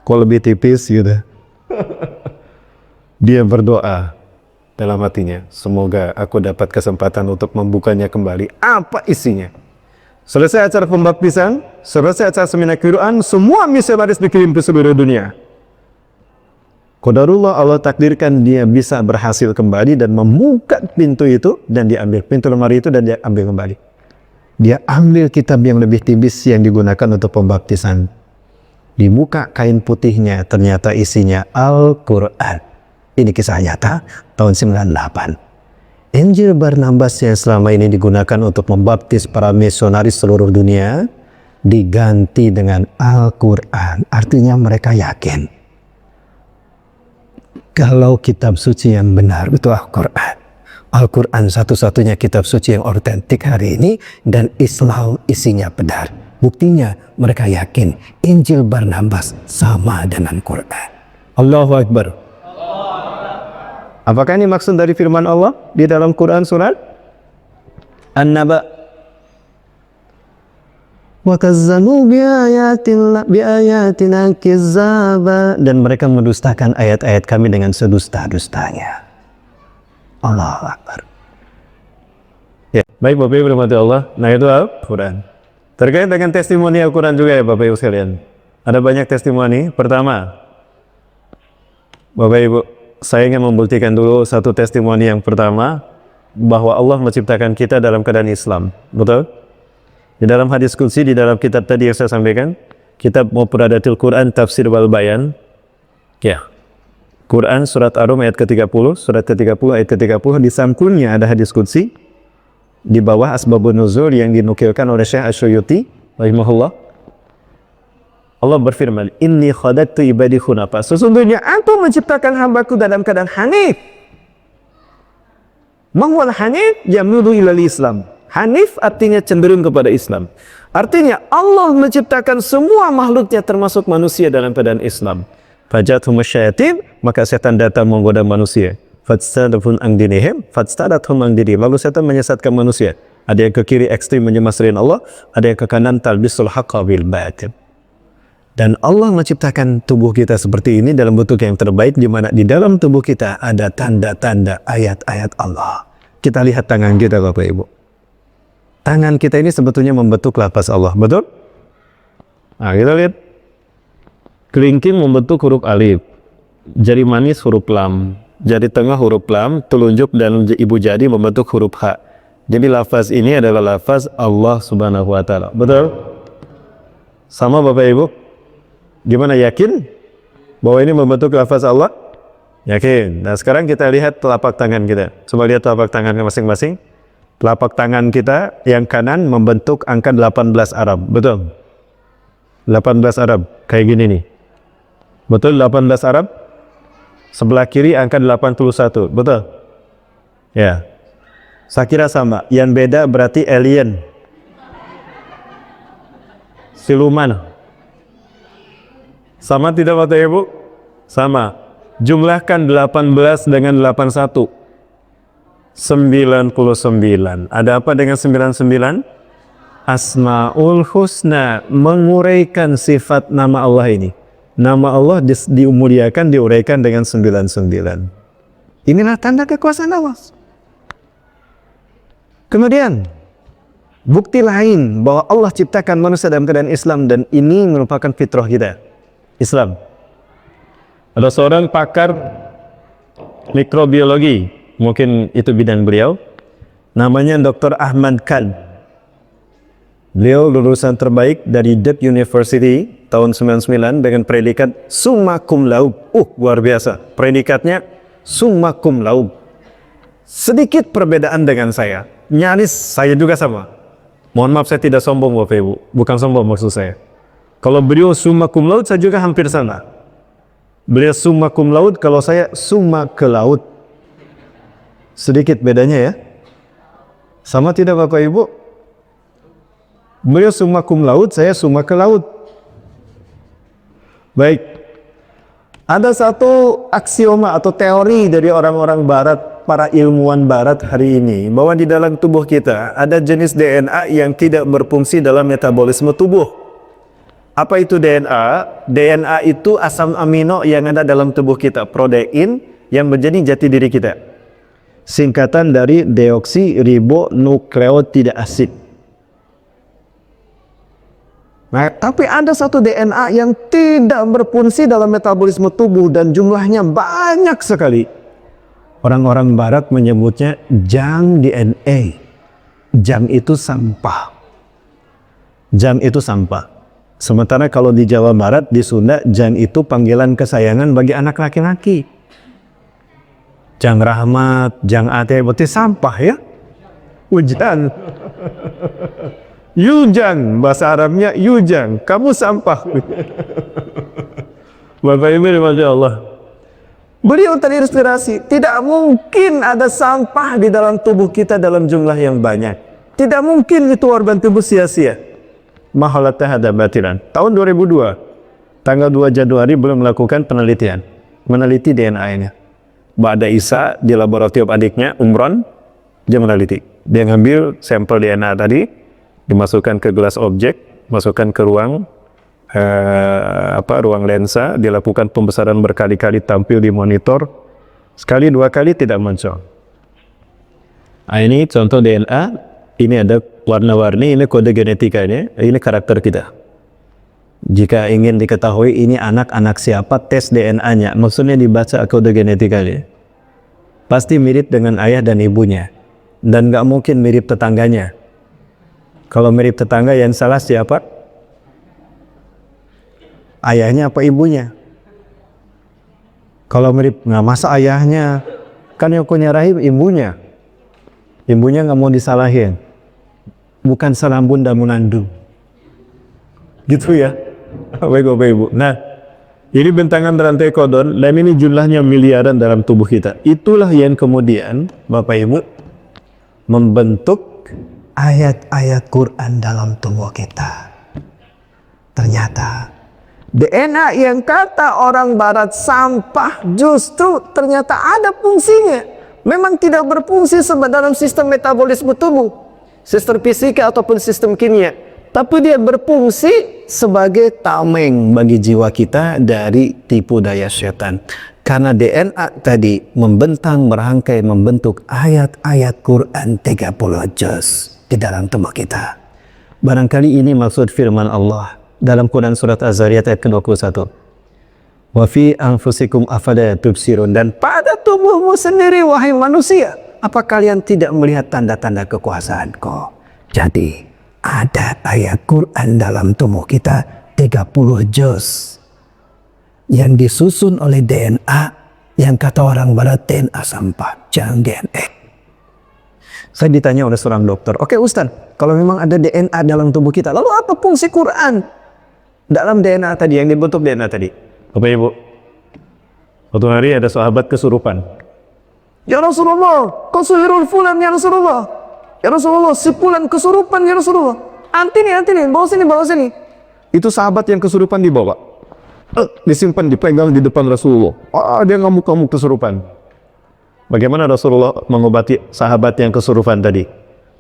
Kok lebih tipis gitu. Dia berdoa dalam hatinya, semoga aku dapat kesempatan untuk membukanya kembali. Apa isinya? Selesai acara pembaptisan, selesai acara seminar Quran, semua misionaris dikirim ke seluruh dunia. Qadarullah, Allah takdirkan dia bisa berhasil kembali dan membuka pintu itu dan diambil pintu lemari itu dan dia ambil kembali. Dia ambil kitab yang lebih tipis yang digunakan untuk pembaptisan. Dibuka kain putihnya, ternyata isinya Al-Quran. Ini kisah nyata tahun 98. Injil Barnabas yang selama ini digunakan untuk membaptis para misionaris seluruh dunia diganti dengan Al-Quran. Artinya mereka yakin kalau kitab suci yang benar itu Al-Quran. Al-Quran satu-satunya kitab suci yang otentik hari ini dan Islam isinya benar. Buktinya mereka yakin Injil Barnabas sama dengan Quran. Allahu Akbar. Apakah ini maksud dari firman Allah di dalam Quran surat An-Naba? Wa kazzabu biayatina kizzaba, dan mereka mendustakan ayat-ayat kami dengan sedusta-dustanya. Allahu Akbar. Ya, baik Bapak Ibu rahmati Allah. Nah itu Al-Quran. Terkait dengan testimoni Al-Quran juga ya Bapak Ibu sekalian. Ada banyak testimoni. Pertama, Bapak Ibu, saya ingin membuktikan dulu satu testimoni yang pertama. bahwa Allah menciptakan kita dalam keadaan Islam. Betul? Di dalam hadis qudsi, di dalam kitab tadi yang saya sampaikan, kitab Mufradatil Quran Tafsir wal Bayan, ya, Quran surat Ar-Rum ayat ke-30, surat ke-30 ayat ke-30, di sampulnya ada hadis qudsi, di bawah asbabun nuzul yang dinukilkan oleh Syekh Asy-Syuyuti rahimahullah. Allah berfirman, "Inni khalaqtu ibadi hunafa." Sesungguhnya aku menciptakan hambaku dalam keadaan hanif. Mahwal hanif yamulu ilal Islam. Hanif artinya cenderung kepada Islam. Artinya Allah menciptakan semua makhluknya termasuk manusia dalam keadaan Islam. Fajathum syayatin, maka setan datang menggoda manusia. Fastadathum an dinihim, fastadathum an dinihim. Lalu setan menyesatkan manusia. Ada yang ke kiri ekstrim menyembah selain Allah, ada yang ke kanan talbisul haqqa bil batil. Dan Allah menciptakan tubuh kita seperti ini dalam bentuk yang terbaik, di mana di dalam tubuh kita ada tanda-tanda ayat-ayat Allah. Kita lihat tangan kita, Bapak Ibu. Tangan kita ini sebetulnya membentuk lafaz Allah, betul? Nah, kita lihat. Kelingking membentuk huruf alif, jari manis huruf lam, jari tengah huruf lam, telunjuk dan ibu jari membentuk huruf ha. Jadi lafaz ini adalah lafaz Allah Subhanahu wa Ta'ala, betul? Sama Bapak Ibu? Gimana, yakin bahwa ini membentuk lafaz Allah? Yakin. Nah, sekarang kita lihat telapak tangan kita. Coba lihat telapak tangan masing-masing. Telapak tangan kita yang kanan membentuk angka 18 Arab. Betul? 18 Arab. Kayak gini nih. Betul, 18 Arab. Sebelah kiri angka 81. Betul? Ya. Saya kira sama. Yang beda berarti alien. Siluman. Sama tidak Bapak Ibu? Sama. Jumlahkan 18 dengan 81. 99. Ada apa dengan 99? Asmaul Husna, menguraikan sifat nama Allah ini. Nama Allah dimuliakan, diuraikan dengan 99. Inilah tanda kekuasaan Allah. Kemudian, bukti lain bahwa Allah ciptakan manusia dalam keadaan Islam, dan ini merupakan fitrah kita. Islam. Ada seorang pakar mikrobiologi, mungkin itu bidang beliau, namanya Dr. Ahmad Khan. Beliau lulusan terbaik dari Duke University tahun 99 dengan predikat summa cum laude. Luar biasa. Predikatnya summa cum laude. Sedikit perbedaan dengan saya. Nyaris saya juga sama. Mohon maaf, saya tidak sombong Bapak Ibu. Bukan sombong maksud saya. Kalau beliau summa cum laude, saya juga hampir sama. Beliau summa cum laude, kalau saya summa ke laut. Sedikit bedanya ya. Sama tidak Bapak Ibu? Beliau summa cum laude, saya summa ke laut. Baik. Ada satu aksioma atau teori dari orang-orang barat, para ilmuwan barat hari ini, bahwa di dalam tubuh kita ada jenis DNA yang tidak berfungsi dalam metabolisme tubuh. Apa itu DNA? DNA itu asam amino yang ada dalam tubuh kita, protein yang menjadi jati diri kita. Singkatan dari deoksiribonukleotida asid. Nah, tapi ada satu DNA yang tidak berfungsi dalam metabolisme tubuh dan jumlahnya banyak sekali. Orang-orang barat menyebutnya junk DNA. Junk itu sampah. Junk itu sampah. Sementara kalau di Jawa Barat, di Sunda, jang itu panggilan kesayangan bagi anak laki-laki. Jang Rahmat, jang Ate, berarti sampah ya. Ujan. Yujang, bahasa Arabnya yujang, kamu sampah. Bapak Ibu, Masya Allah. Beliau terinspirasi, tidak mungkin ada sampah di dalam tubuh kita dalam jumlah yang banyak. Tidak mungkin itu organ tubuh sia-sia. Mahalatah ada batilan. Tahun 2002, tanggal 2 Januari belum melakukan penelitian, meneliti DNA-nya. Ba'da Isa di laboratorium adiknya, Umron, dia meneliti. Dia ngambil sampel DNA tadi, dimasukkan ke gelas objek, masukkan ke ruang ruang lensa, dilakukan pembesaran berkali-kali, tampil di monitor, sekali dua kali tidak muncul. Nah, ini contoh DNA. Ini ada warna-warni, ini kode genetikanya, ini karakter kita. Jika ingin diketahui ini anak-anak siapa, tes DNA-nya, maksudnya dibaca kode genetikanya. Pasti mirip dengan ayah dan ibunya. dan nggak mungkin mirip tetangganya. Kalau mirip tetangga yang salah siapa? Ayahnya apa ibunya? Kalau mirip, nggak masa ayahnya, kan yang punya rahim ibunya. Ibunya nggak mau disalahin. Bukan salah bunda menandung. Gitu ya. Bapak Ibu. Nah, ini bentangan rantai kodon, dan ini jumlahnya miliaran dalam tubuh kita. Itulah yang kemudian Bapak Ibu membentuk ayat-ayat Quran dalam tubuh kita. Ternyata DNA yang kata orang barat sampah justru ternyata ada fungsinya. Memang tidak berfungsi dalam sistem metabolisme tubuh, sistem fisika ataupun sistem kimia, tapi dia berfungsi sebagai tameng bagi jiwa kita dari tipu daya setan. Karena DNA tadi membentang, merangkai, membentuk ayat-ayat Quran 30 juz di dalam tubuh kita. Barangkali ini maksud firman Allah dalam Quran surat Az-Zariyat ayat ke-21. Wa fi anfusikum afala tubsirun, dan pada tubuhmu sendiri wahai manusia, apa kalian tidak melihat tanda-tanda kekuasaanku? Jadi ada ayat Quran dalam tubuh kita 30 juz yang disusun oleh DNA yang kata orang barat DNA sampah, jangan DNA. Saya ditanya oleh seorang dokter, oke Ustaz, kalau memang ada DNA dalam tubuh kita, lalu apa fungsi Quran dalam DNA tadi, yang dibentuk DNA tadi? Bapak Ibu, suatu hari ada sahabat kesurupan. Ya Rasulullah, kusuhirul fulan ya Rasulullah. Ya Rasulullah, si fulan kesurupan ya Rasulullah. Anti nih, bawa sini. Itu sahabat yang kesurupan dibawa, disimpan, dipegang di depan Rasulullah. Dia ngamuk-ngamuk kesurupan. Bagaimana Rasulullah mengobati sahabat yang kesurupan tadi?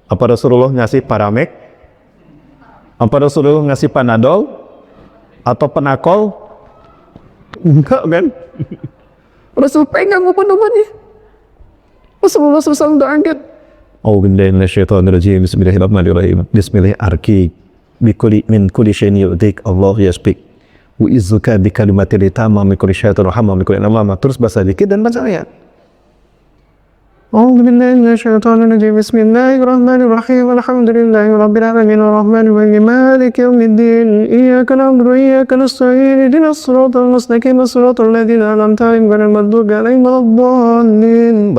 Apa Rasulullah ngasih Paramek? Apa Rasulullah ngasih Panadol? Atau Penakol? Enggak kan? Rasul pegang obat-obatnya. Rasulullah SAW udah angkat. Bismillahirrahmanirrahim. Bismillahirrahmanirrahim. Min kulli syai'in yu'tik Allah yasbik. Wa izzuka bi kalimatil tamma min kulli syai'in rahama min kulli namama. Terus baca dikit dan baca ayat. Bismillahirrahmanirrahim. Alhamdulillahi rabbil alamin arrahmanir rahim maliki yaumiddin. Iyyaka na'budu wa iyyaka nasta'in. Ihdinas siratal mustaqim siratal ladzina an'amta 'alaihim ghairil maghdubi 'alaihim waladdallin.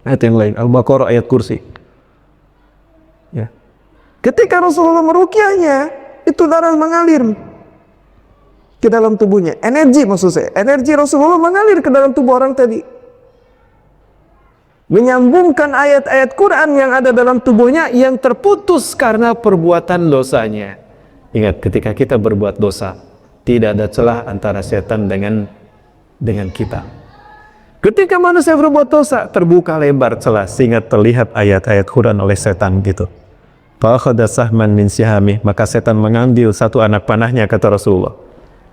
Ayat yang lain, Al-Baqarah ayat kursi. Ya. Ketika Rasulullah meruqyahnya, itu darah mengalir ke dalam tubuhnya. Energi maksud saya. Energi Rasulullah mengalir ke dalam tubuh orang tadi. Menyambungkan ayat-ayat Quran yang ada dalam tubuhnya yang terputus karena perbuatan dosanya. Ingat, ketika kita berbuat dosa, tidak ada celah antara setan dengan kita. Ketika manusia berbuat dosa, terbuka lebar celah sehingga terlihat ayat-ayat Quran oleh setan gitu. Fa'akhadha sahman min sihami, maka setan mengambil satu anak panahnya, kata Rasulullah.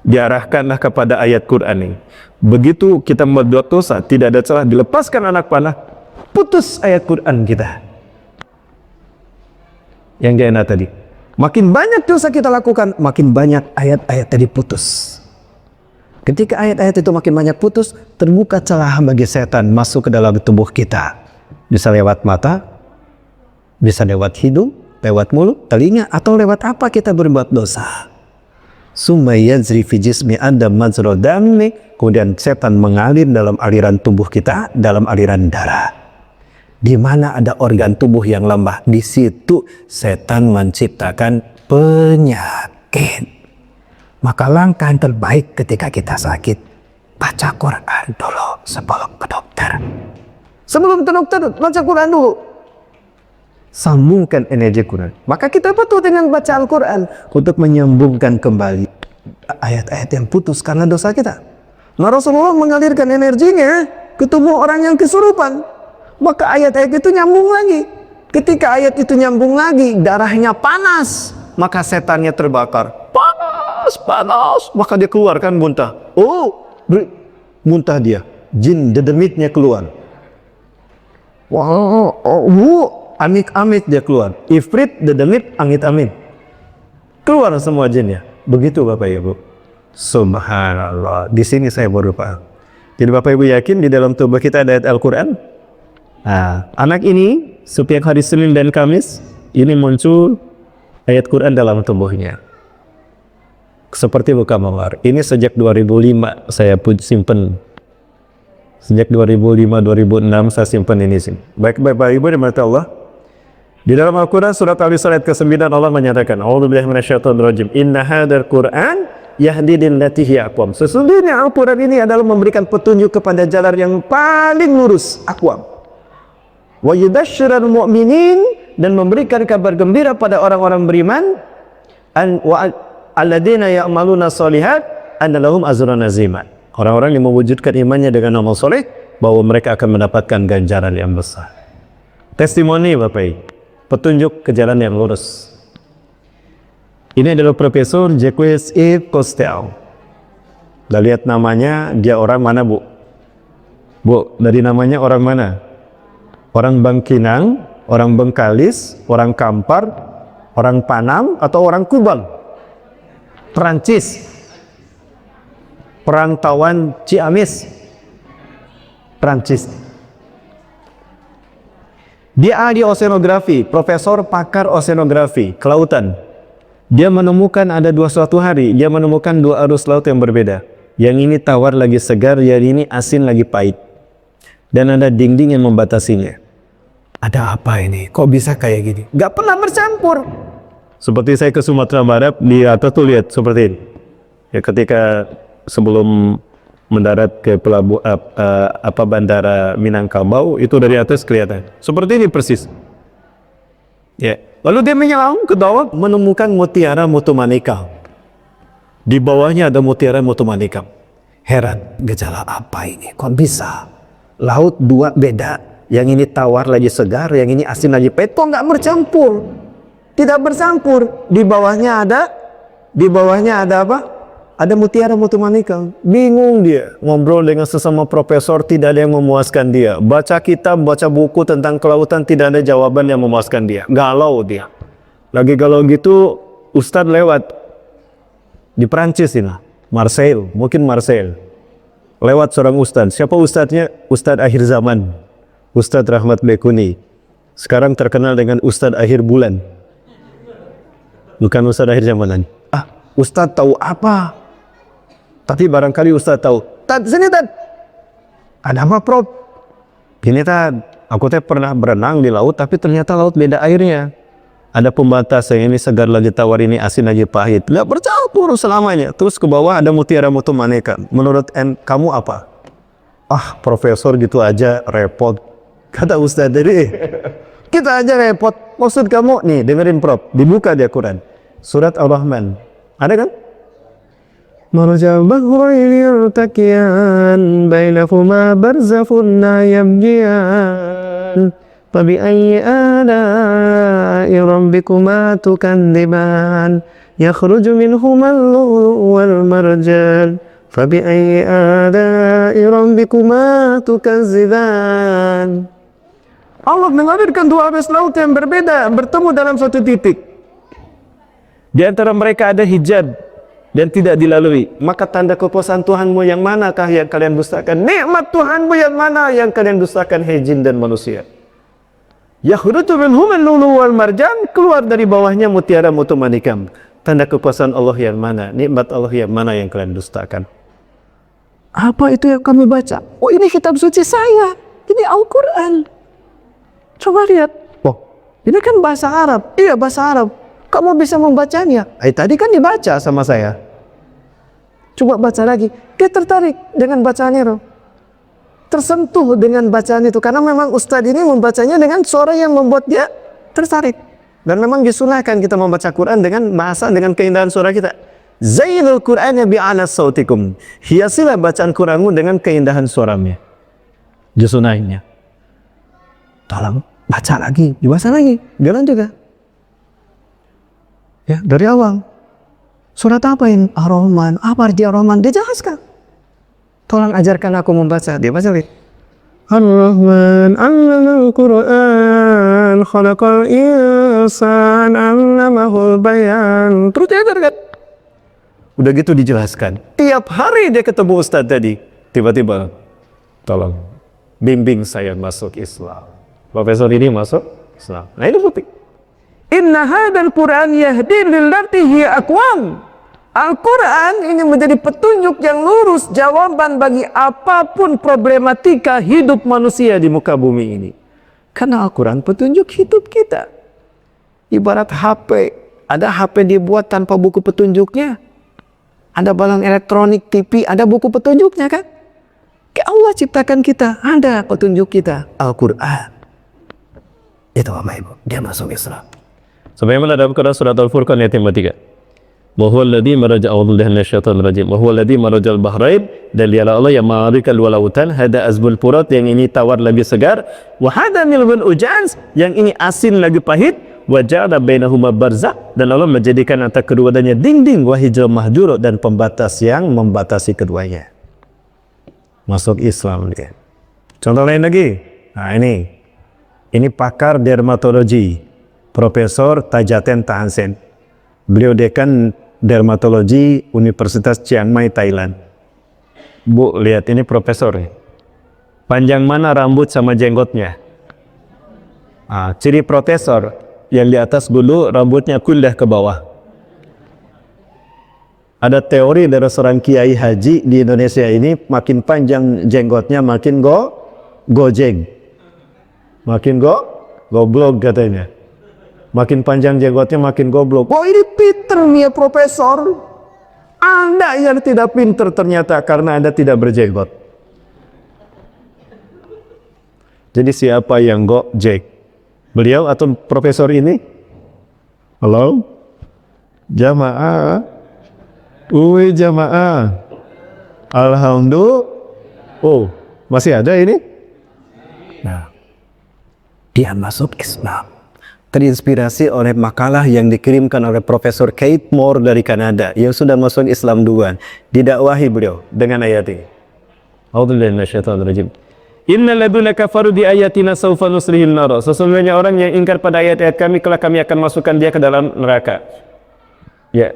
Diarahkanlah kepada ayat Quran ini. Begitu kita membuat dosa, tidak ada celah, dilepaskan anak panah, putus ayat Quran kita. Yang DNA tadi. Makin banyak dosa kita lakukan, makin banyak ayat-ayat tadi putus. Ketika ayat-ayat itu makin banyak putus, terbuka celah bagi setan masuk ke dalam tubuh kita. Bisa lewat mata, bisa lewat hidung, lewat mulut, telinga, atau lewat apa kita berbuat dosa. Summa yazri fi jismi adam majra dammi, kemudian setan mengalir dalam aliran tubuh kita, dalam aliran darah. Di mana ada organ tubuh yang lemah, di situ setan menciptakan penyakit. Maka langkah yang terbaik ketika kita sakit, baca Quran dulu sebelum ke dokter. Sebelum ke dokter, baca Quran dulu. Sambungkan energi Quran. Maka kita butuh dengan baca Al-Quran untuk menyambungkan kembali ayat-ayat yang putus karena dosa kita. Nah, Rasulullah mengalirkan energinya ke tubuh orang yang kesurupan. Maka ayat-ayat itu nyambung lagi. Ketika ayat itu nyambung lagi, darahnya panas, maka setannya terbakar. Panas, maka dia keluarkan muntah. Muntah dia. Jin dedemitnya keluar. Amit-amit dia keluar. Ifrit, dedemit, amit-amit. Keluar semua jinnya. Begitu Bapak Ibu. Subhanallah. Di sini saya baru paham. Jadi Bapak Ibu yakin di dalam tubuh kita ada ayat Al-Quran? Nah, anak ini setiap hari Senin dan Kamis ini muncul ayat Quran dalam tubuhnya. Seperti buka mawar. Ini sejak 2005 saya simpen. Sejak 2005-2006 saya simpan ini sih. Baik Ibu dimata Allah. Di dalam Al-Quran surat Al-Isra ayat ke-9 Allah menyatakan, A'udzubillahi minasyaitonirrajim. Inna hadzal Qur'an yahdi lillati hiya aqwam. Sesungguhnya Al-Quran ini adalah memberikan petunjuk kepada jalan yang paling lurus, aqwam. Wa yubashsyiral mu'minin, dan memberikan kabar gembira pada orang-orang beriman, alladzina ya'maluna sholihat anna lahum ajran azima. Orang-orang yang mewujudkan imannya dengan amal soleh, bahwa mereka akan mendapatkan ganjaran yang besar. Testimoni Bapak Ibu, petunjuk ke jalan yang lurus. Ini adalah Profesor Jacques Yves Cousteau. Kita lihat namanya, dia orang mana Bu? Bu, dari namanya orang mana? Orang Bangkinang, orang Bengkalis, orang Kampar, orang Panam, atau orang Kubang? Perancis. Perantauan Ciamis, Prancis. Dia ahli oceanografi, profesor pakar oceanografi, kelautan. Dia menemukan ada suatu hari, dia menemukan dua arus laut yang berbeda. Yang ini tawar lagi segar, yang ini asin lagi pahit. Dan ada dinding yang membatasinya. Ada apa ini? Kok bisa kayak gini? Gak pernah bercampur. Seperti saya ke Sumatera Barat, di atas tuh lihat seperti ini. Ya, ketika sebelum mendarat ke bandara Minangkabau, itu dari atas kelihatan seperti ini persis. Ya, lalu dia menyelam ke bawah, menemukan mutiara Motumanikam. Di bawahnya ada mutiara Motumanikam. Heran, gejala apa ini? Kok bisa? Laut dua beda, yang ini tawar lagi segar, yang ini asin lagi pahit. Kok nggak bercampur? Tidak bercampur. Di bawahnya ada apa? Ada mutiara Motumanikam. Bingung dia. Ngobrol dengan sesama profesor, tidak ada yang memuaskan dia. Baca kitab, baca buku tentang kelautan, tidak ada jawaban yang memuaskan dia. Galau dia. Lagi galau gitu, Ustadz lewat di Prancis ini, Marseille, mungkin Marseille. Lewat seorang Ustadz. Siapa Ustadznya? Ustadz akhir zaman. Ustadz Rahmat Bekuni. Sekarang terkenal dengan Ustadz akhir bulan. Bukan Ustadz akhir zaman. Ustadz tahu apa? Tapi barangkali Ustadz tahu. Tad, sini Tad. Ada apa Prof? Gini Tad, aku pernah berenang di laut, tapi ternyata laut beda airnya. Ada pembatas, yang ini segar lagi tawar, ini asin lagi pahit. Nggak bercampur selamanya. Terus ke bawah ada mutiara Motumanikam. Menurut kamu apa? Profesor gitu aja repot. Kata Ustadz tadi, kita aja repot. Maksud kamu, nih dengerin Prof. Dibuka dia Quran. Surat Ar-Rahman. Ada kan? Marjal bahraini yaltaqiyan bainahuma barzakhun la yabghiyan fabi ayyi ala'i rabbikuma tukadziban yakhruju minhuma al-lu'lu'u wal marjan fabi ayyi ala'i rabbikuma tukadziban. Allah menghadirkan dua arus laut yang berbeda bertemu dalam suatu titik. Di antara mereka ada hijab dan tidak dilalui. Maka tanda kekuasaan Tuhanmu yang manakah yang kalian dustakan? Nikmat Tuhanmu yang mana yang kalian dustakan, hai jin dan manusia? Yakhruju minhum al-lu'lu'u wal marjan, keluar dari bawahnya mutiara Motumanikam. Tanda kekuasaan Allah yang mana? Nikmat Allah yang mana yang kalian dustakan? Apa itu yang kami baca? Oh, ini kitab suci saya. Ini Al-Quran. Coba lihat. Oh, ini kan bahasa Arab. Iya, bahasa Arab. Kamu bisa membacanya. Tadi kan dibaca sama saya. Coba baca lagi. Dia tertarik dengan bacaannya. Tersentuh dengan bacaan itu. Karena memang Ustadz ini membacanya dengan suara yang membuat dia tertarik. Dan memang disunahkan kita membaca Quran dengan bahasa, dengan keindahan suara kita. Zainul Qur'annya bi'ala sautikum. Hiasilah bacaan Quranmu dengan keindahan suaranya. Disunahnya. Tolong baca lagi. Dibaca lagi. Jalan juga. Ya, dari awal. Surat apa ini? Ar-Rahman. Apa arti Ar-Rahman? Dia jelaskan. Tolong ajarkan aku membaca. Dia baca lagi. Ar-Rahman 'allamal Qur'an, khalaqal insan, 'allamahul bayan. Terus dia kan. Udah gitu dijelaskan. Tiap hari dia ketemu Ustadz tadi. Tiba-tiba, tolong bimbing saya masuk Islam. Profesor ini masuk Islam. Nah ini bukti. Inna hadzal Qur'an yahdi lillati hiya aqwam. Al-Quran ini menjadi petunjuk yang lurus, jawaban bagi apapun problematika hidup manusia di muka bumi ini. Karena Al-Quran petunjuk hidup kita. Ibarat HP, ada HP dibuat tanpa buku petunjuknya. Ada barang elektronik, TV, ada buku petunjuknya kan? Allah ciptakan kita, ada petunjuk kita. Al-Quran. Itu Bapak Ibu, dia masuk Islam. Sebagaimana dalam Quran surat Al-Furqan ayat 53. Wa huwa alladhi maraja a'udzu billahi minasyaitonir rajim. Wa huwa alladhi marajal bahrain, dan dialah Allah yang mengalirkan dua lautan. Hada azbul furat, yang ini tawar lagi segar. Wa hada milbun ujaz, yang ini asin lagi pahit. Wa ja'ala bainahuma barzakh, dan Allah menjadikan antara keduanya dinding wa hijra mahjur, dan pembatas yang membatasi keduanya. Masuk Islam dia. Contoh lain lagi. Nah ini pakar dermatologi, Profesor Tajaten Tahansen. Beliau dekan dermatologi Universitas Chiang Mai, Thailand. Bu, lihat ini profesor. Panjang mana rambut sama jenggotnya? Ciri profesor, yang di atas dulu rambutnya kuldah ke bawah. Ada teori dari seorang kiai haji di Indonesia ini, makin panjang jenggotnya makin gojeng. Makin goblok katanya. Makin panjang jenggotnya makin goblok. Oh ini pinter nih ya profesor. Anda yang tidak pinter ternyata karena Anda tidak berjenggot. Jadi siapa yang gojek? Beliau atau profesor ini? Halo? Jamaah? Uwi jamaah? Alhamdulillah. Oh, masih ada ini? Nah, dia masuk Islam. Terinspirasi oleh makalah yang dikirimkan oleh Profesor Kate Moore dari Kanada yang sudah masuk Islam duluan. Didakwahi beliau dengan ayat ini. A'udzubillahi minasyaitonir rajim. Innal ladzina kafaru bi ayatina sawfa nuslihil nar. Sesungguhnya orang yang ingkar pada ayat-ayat kami, kelak kami akan masukkan dia ke dalam neraka. Ya,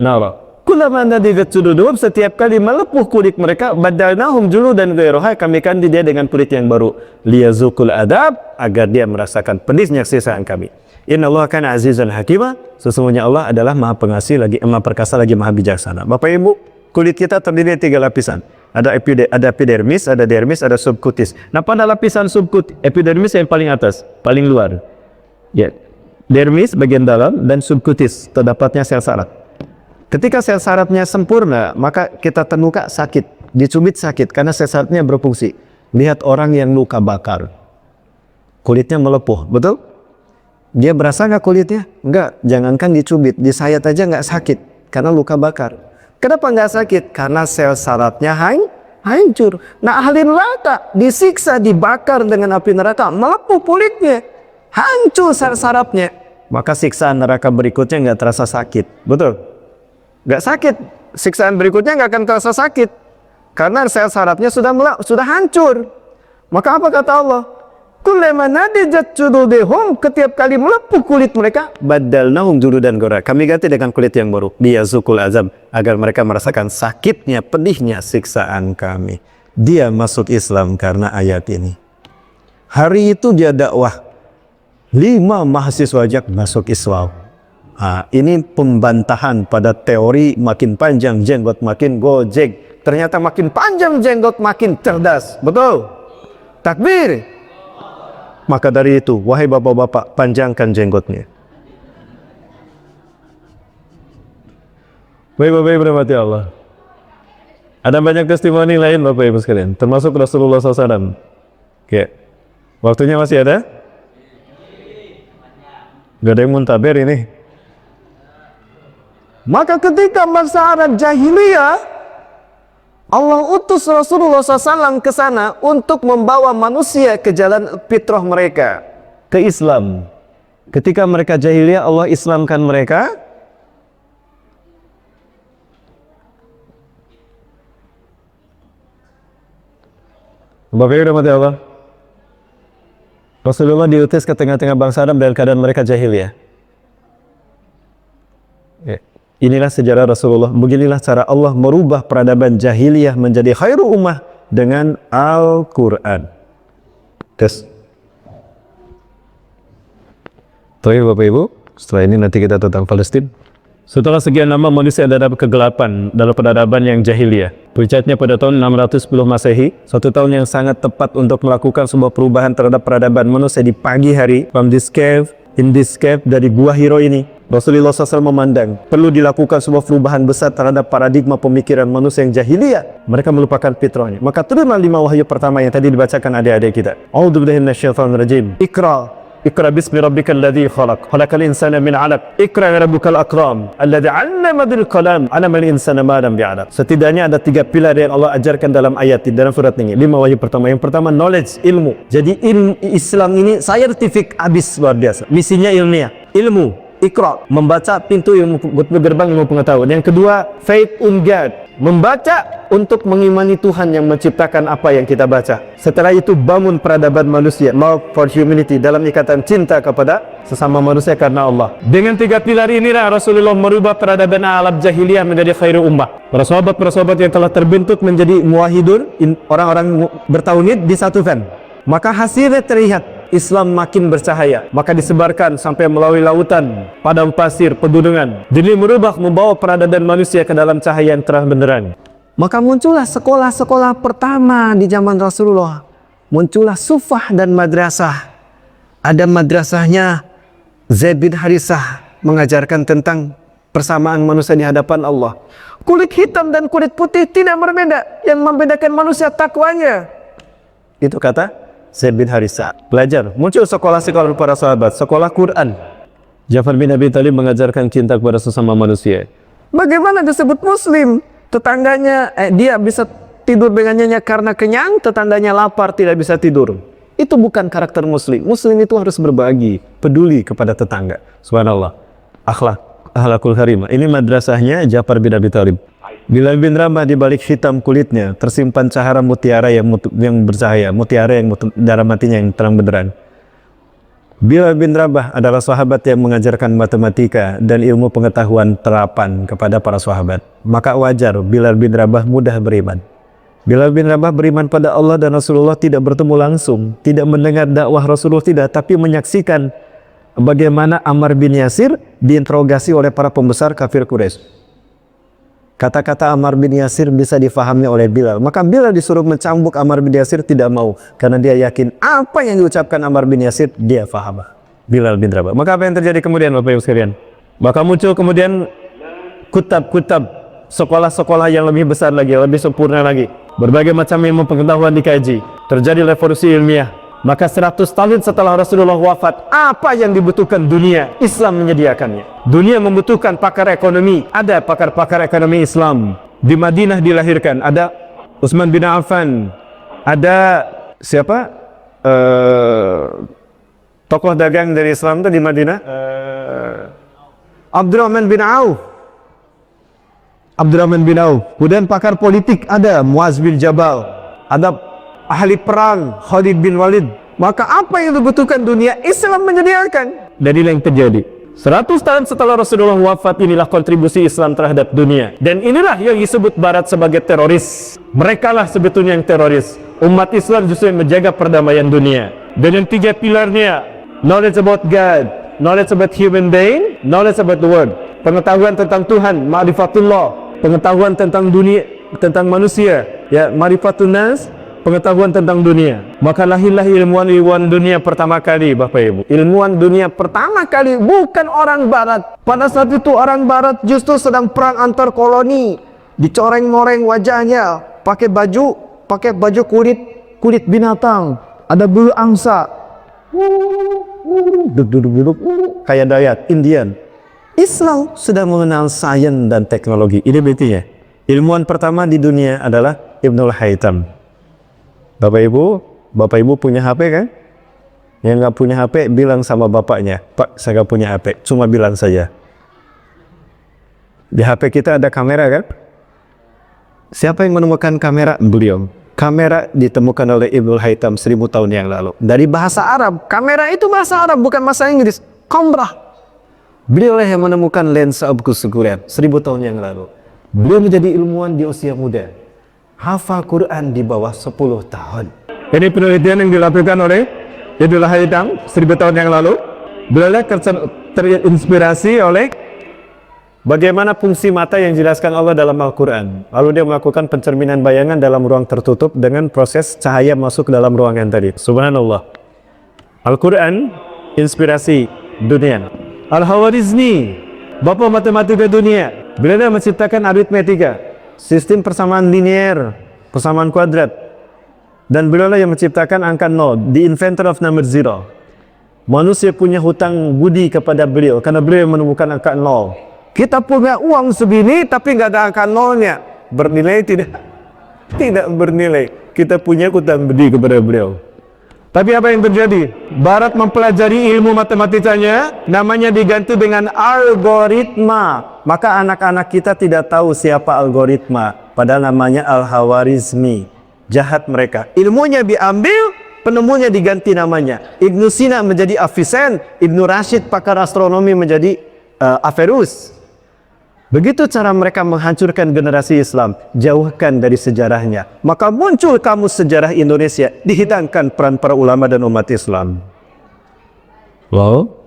nar. Kullama nadidat sududum, setiap kali melepuh kulit mereka, badalnahum juludan ghairuha, kami ganti dia dengan kulit yang baru. Liyazukul adab, agar dia merasakan pedisnya siksaan kami. Innallaha kana azizan hakima, sesungguhnya Allah adalah Maha Pengasih lagi Maha Perkasa lagi Maha Bijaksana. Bapak Ibu, kulit kita terdiri dari 3 lapisan. Ada epidermis, ada dermis, ada subkutis. Nah, pada lapisan epidermis yang paling atas, paling luar. Ya. Dermis bagian dalam dan subkutis terdapatnya sel saraf. Ketika sel sarafnya sempurna, maka kita terluka sakit, dicubit sakit karena sel sarafnya berfungsi. Lihat orang yang luka bakar, kulitnya melepuh, betul? Dia berasa nggak kulitnya? Enggak, jangankan dicubit, disayat aja nggak sakit karena luka bakar. Kenapa nggak sakit? Karena sel sarafnya hancur. Nah, ahli neraka disiksa, dibakar dengan api neraka, melepuh kulitnya, hancur sel sarafnya. Maka siksaan neraka berikutnya nggak terasa sakit, betul? Nggak sakit, siksaan berikutnya nggak akan terasa sakit karena sel sarafnya sudah hancur. Maka apa kata Allah? Kullama nadijat juludihum, ketiap kali melepuh kulit mereka, badalnahum juludan ghairuha, kami ganti dengan kulit yang baru, liyazukul azab, agar mereka merasakan sakitnya, pedihnya siksaan kami. Dia masuk Islam karena ayat ini. Hari itu dia dakwah, 5 mahasiswa aja masuk Islam. Ini pembantahan pada teori makin panjang jenggot makin gojek. Ternyata makin panjang jenggot makin cerdas. Betul? Takbir. Maka dari itu, wahai bapak-bapak, panjangkan jenggotnya. Bapak-bapak yang dirahmati Allah. Ada banyak testimoni lain Bapak Ibu sekalian, termasuk Rasulullah SAW. Oke. Waktunya masih ada? Gak ada yang muntaber ini. Maka ketika masa Arab jahiliyah, Allah utus Rasulullah SAW ke sana untuk membawa manusia ke jalan fitrah mereka, ke Islam. Ketika mereka jahiliyah, Allah Islamkan mereka. Bapak Ibu rahmati Allah, Rasulullah diutus ke tengah-tengah bangsa Arab dalam keadaan mereka jahiliyah. Inilah sejarah Rasulullah. Beginilah cara Allah merubah peradaban jahiliyah menjadi khairu ummah dengan Al-Quran. Tes. Baik Bapak Ibu, setelah ini nanti kita tentang Palestina. Setelah sekian lama manusia ada dalam kegelapan dalam peradaban yang jahiliyah. Puncaknya pada tahun 610 Masehi, suatu tahun yang sangat tepat untuk melakukan sebuah perubahan terhadap peradaban manusia di pagi hari. In this cave dari Gua Hiro ini, Rasulullah SAW memandang perlu dilakukan sebuah perubahan besar terhadap paradigma pemikiran manusia yang jahiliyah. Mereka melupakan fitrahnya. Maka turunlah 5 wahyu pertama yang tadi dibacakan adik-adik kita. A'udzubillahi minasyaitonirrajim. Iqra bismi rabbikal ladzi khalaq. Khalaqal insana min 'alaq. Iqra rabbukal akram. Alladzi 'allama bil qalam. 'Allamal insana ma lam ya'lam. Setidaknya ada 3 pilar yang Allah ajarkan dalam ayat dalam surat ini. 5 wahyu pertama. Yang pertama knowledge, ilmu. Jadi Islam ini scientific abis luar biasa. Misinya ilmiah. Ilmu. Iqra, membaca pintu ilmu, gerbang ilmu pengetahuan. Yang kedua, faith in God, membaca untuk mengimani Tuhan yang menciptakan apa yang kita baca. Setelah itu bangun peradaban manusia, love for humanity, dalam ikatan cinta kepada sesama manusia karena Allah. Dengan 3 pilar inilah Rasulullah merubah peradaban alam jahiliyah menjadi khairu ummah. Para sahabat yang telah terbentuk menjadi muwahhidun, orang-orang bertauhid disatukan. Maka hasilnya terlihat. Islam makin bercahaya, maka disebarkan sampai melalui lautan, padang pasir, pegunungan. Demi membawa peradaban manusia ke dalam cahaya yang terang benderang. Maka muncullah sekolah-sekolah pertama di zaman Rasulullah. Muncullah sufah dan madrasah. Ada madrasahnya Zaid bin Harisah, mengajarkan tentang persamaan manusia di hadapan Allah. Kulit hitam dan kulit putih tidak berbeda. Yang membedakan manusia takwanya. Itu kata Zaid bin Harisah. Belajar, muncul sekolah-sekolah para sahabat, sekolah Quran. Ja'far bin Abi Thalib mengajarkan cinta kepada sesama manusia. Bagaimana disebut muslim? Tetangganya, dia bisa tidur dengan nyenyak karena kenyang, tetangganya lapar tidak bisa tidur. Itu bukan karakter muslim. Muslim itu harus berbagi, peduli kepada tetangga. Subhanallah. Akhlakul karimah. Ini madrasahnya Ja'far bin Abi Thalib. Bilal bin Rabah di balik hitam kulitnya tersimpan cahara mutiara yang bercahaya, mutiara yang darah matinya yang terang benderang. Bilal bin Rabah adalah sahabat yang mengajarkan matematika dan ilmu pengetahuan terapan kepada para sahabat. Maka wajar Bilal bin Rabah mudah beriman. Bilal bin Rabah beriman pada Allah dan Rasulullah, tidak bertemu langsung, tidak mendengar dakwah Rasulullah, tidak, tapi menyaksikan bagaimana Ammar bin Yasir diinterogasi oleh para pembesar kafir Quraisy. Kata-kata Ammar bin Yasir bisa difahami oleh Bilal. Maka Bilal disuruh mencambuk Ammar bin Yasir, tidak mau. Karena dia yakin apa yang diucapkan Ammar bin Yasir, dia faham. Bilal bin Rabah. Maka apa yang terjadi kemudian Bapak Ibu sekalian? Maka muncul kemudian kutab-kutab, sekolah-sekolah yang lebih besar lagi, lebih sempurna lagi. Berbagai macam ilmu pengetahuan dikaji. Terjadi revolusi ilmiah. Maka 100 tahun setelah Rasulullah wafat, apa yang dibutuhkan dunia? Islam menyediakannya. Dunia membutuhkan pakar ekonomi. Ada pakar-pakar ekonomi Islam. Di Madinah dilahirkan. Ada Utsman bin Affan. Ada siapa? Tokoh dagang dari Islam itu di Madinah. Abdurrahman bin Auf. Kemudian pakar politik ada Muaz bin Jabal. Ada ahli perang Khalid bin Walid. Maka apa yang dibutuhkan dunia, Islam menyediakan. Dan inilah yang terjadi. 100 tahun setelah Rasulullah wafat, inilah kontribusi Islam terhadap dunia. Dan inilah yang disebut Barat sebagai teroris. Mereka lah sebetulnya yang teroris. Umat Islam justru yang menjaga perdamaian dunia. Dan yang 3 pilarnya, knowledge about God, knowledge about human being, knowledge about the world. Pengetahuan tentang Tuhan, ma'rifatullah. Pengetahuan tentang dunia, tentang manusia, ya, ma'rifatun nas, pengetahuan tentang dunia. Maka lahirlah ilmuwan dunia pertama kali, Bapak Ibu. Ilmuwan dunia pertama kali bukan orang Barat. Pada saat itu orang Barat justru sedang perang antar koloni. Dicoreng-moreng wajahnya, pakai baju kulit binatang. Ada bulu angsa. Duduk kayak Dayat, Indian. Islam sudah mengenal sains dan teknologi. Ini buktinya. Ilmuwan pertama di dunia adalah Ibnul Haytham. Bapak Ibu punya HP kan? Yang nggak punya HP bilang sama bapaknya, Pak, saya nggak punya HP, cuma bilang saja. Di HP kita ada kamera kan? Siapa yang menemukan kamera? Beliau. Kamera ditemukan oleh Ibnul Haytham 1000 tahun yang lalu. Dari bahasa Arab. Kamera itu bahasa Arab, bukan bahasa Inggris. Kamera. Beliau yang menemukan lensa obskuran 1000 tahun yang lalu. Beliau menjadi ilmuwan di usia muda. Hafal Quran di bawah 10 tahun. Ini penelitian yang dilakukan oleh Ibnul Haytham 1000 tahun yang lalu. Beliau terinspirasi oleh bagaimana fungsi mata yang dijelaskan Allah dalam Al-Quran. Lalu dia melakukan pencerminan bayangan dalam ruang tertutup dengan proses cahaya masuk ke dalam ruangan tadi. Subhanallah. Al-Quran, inspirasi dunia. Al-Khawarizmi, bapa matematika dunia. Beliau menciptakan aritmetika, sistem persamaan linear, persamaan kuadrat. Dan beliau yang menciptakan angka 0, the inventor of number 0. Manusia punya hutang budi kepada beliau karena beliau menemukan angka 0. Kita punya uang segini tapi nggak ada angka 0-nya. Bernilai tidak bernilai. Kita punya hutang budi kepada beliau. Tapi apa yang terjadi? Barat mempelajari ilmu matematikanya, namanya diganti dengan algoritma. Maka anak-anak kita tidak tahu siapa algoritma, padahal namanya Al-Khawarizmi. Jahat mereka. Ilmunya diambil, penemunya diganti namanya. Ibnu Sina menjadi Avicen, Ibnu Rashid pakar astronomi menjadi Averroes. Begitu cara mereka menghancurkan generasi Islam, jauhkan dari sejarahnya. Maka muncul kamus sejarah Indonesia, dihilangkan peran para ulama dan umat Islam. Wow,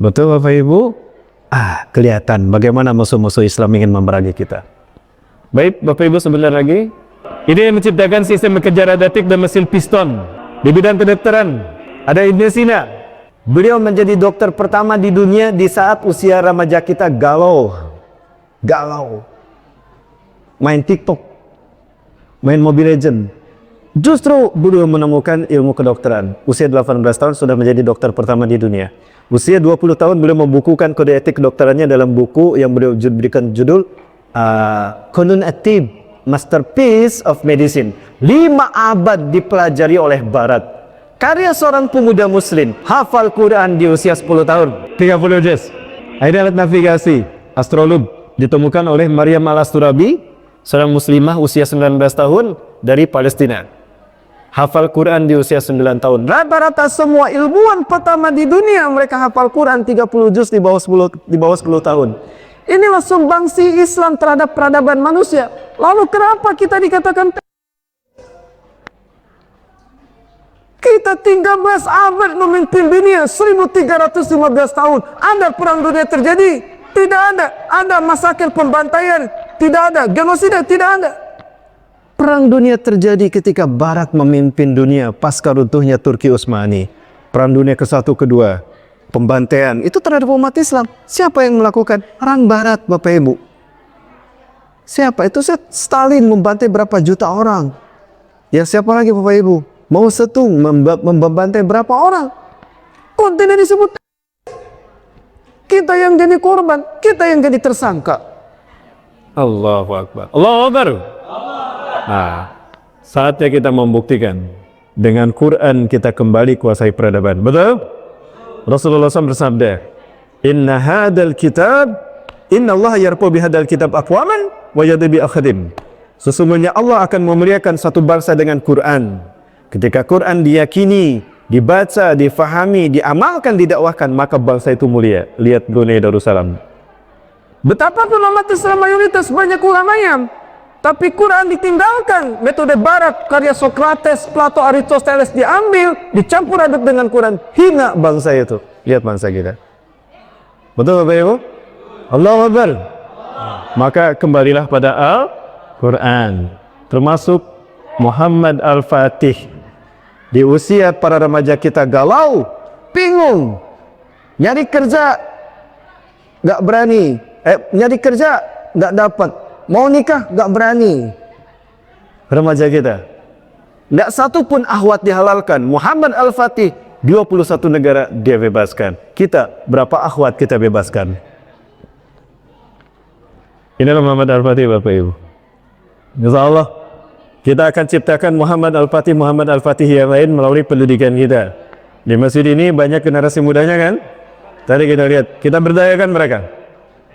betul Bapak Ibu? Kelihatan bagaimana musuh-musuh Islam ingin memerangi kita. Baik, Bapak Ibu sebentar lagi. Ini yang menciptakan sistem bekerja radatik dan mesin piston. Di bidang kedokteran, ada Ibnu Sina. Beliau menjadi dokter pertama di dunia di saat usia remaja kita galau. Main TikTok, main Mobile Legend. Justru beliau menemukan ilmu kedokteran. Usia 18 tahun sudah menjadi dokter pertama di dunia. Usia 20 tahun beliau membukukan kode etik kedokterannya dalam buku yang beliau berikan judul Qanun At-Tib, Masterpiece of Medicine. 5 abad dipelajari oleh Barat. Karya seorang pemuda muslim, hafal Quran di usia 10 tahun. 30 juz. Ada alat navigasi, astrolog, ditemukan oleh Maryam Al-Asturabi, seorang muslimah usia 19 tahun dari Palestina. Hafal Quran di usia 9 tahun. Rata-rata semua ilmuwan pertama di dunia mereka hafal Quran 30 juz di bawah 10 tahun. Inilah sumbangsi Islam terhadap peradaban manusia. Lalu kenapa kita dikatakan kita 13 abad memimpin dunia, 1315 tahun. Ada perang dunia terjadi? Tidak ada. Ada masakil pembantaian? Tidak ada. Genosida? Tidak ada. Perang dunia terjadi ketika Barat memimpin dunia pasca runtuhnya Turki Utsmani. Perang dunia ke-1, ke-2, pembantaian itu terhadap umat Islam. Siapa yang melakukan? Orang Barat, Bapak Ibu. Siapa? Itu Stalin membantai berapa juta orang. Ya siapa lagi Bapak Ibu? Mao Zedong membantai berapa orang. Konten disebut. Kita yang jadi korban, kita yang jadi tersangka. Allahu Akbar. Allahu Akbar. Saatnya kita membuktikan. Dengan Quran kita kembali kuasai peradaban. Betul? Rasulullah SAW bersabda, Inna hadal kitab, Inna Allah yarpo bihadal kitab aqwaman wa yadbi akhadim. Sesungguhnya Allah akan memuliakan satu bangsa dengan Quran. Ketika Quran diyakini, dibaca, difahami, diamalkan, didakwahkan, maka bangsa itu mulia. Lihat Brunei Darussalam. Betapa umat Islam mayoritas banyak ulamanya, tapi Quran ditinggalkan. Metode Barat, karya Socrates, Plato, Aristoteles diambil, dicampur aduk dengan Quran. Hina bangsa itu. Lihat bangsa kita. Betul Bapak Ibu? Allahu Akbar. Maka kembalilah pada Al-Quran. Termasuk Muhammad Al-Fatih. Di usia para remaja kita galau, bingung, nyari kerja nggak berani, nyari kerja nggak dapat, mau nikah nggak berani. Remaja kita, nggak satu pun ahwat dihalalkan. Muhammad Al-Fatih 21 negara dia bebaskan. Kita berapa ahwat kita bebaskan? Inilah Muhammad Al-Fatih Bapak Ibu. Insyaallah kita akan ciptakan Muhammad Al-Fatih yang lain melalui pendidikan kita. Di masjid ini banyak generasi mudanya kan? Tadi kita lihat, kita berdayakan mereka.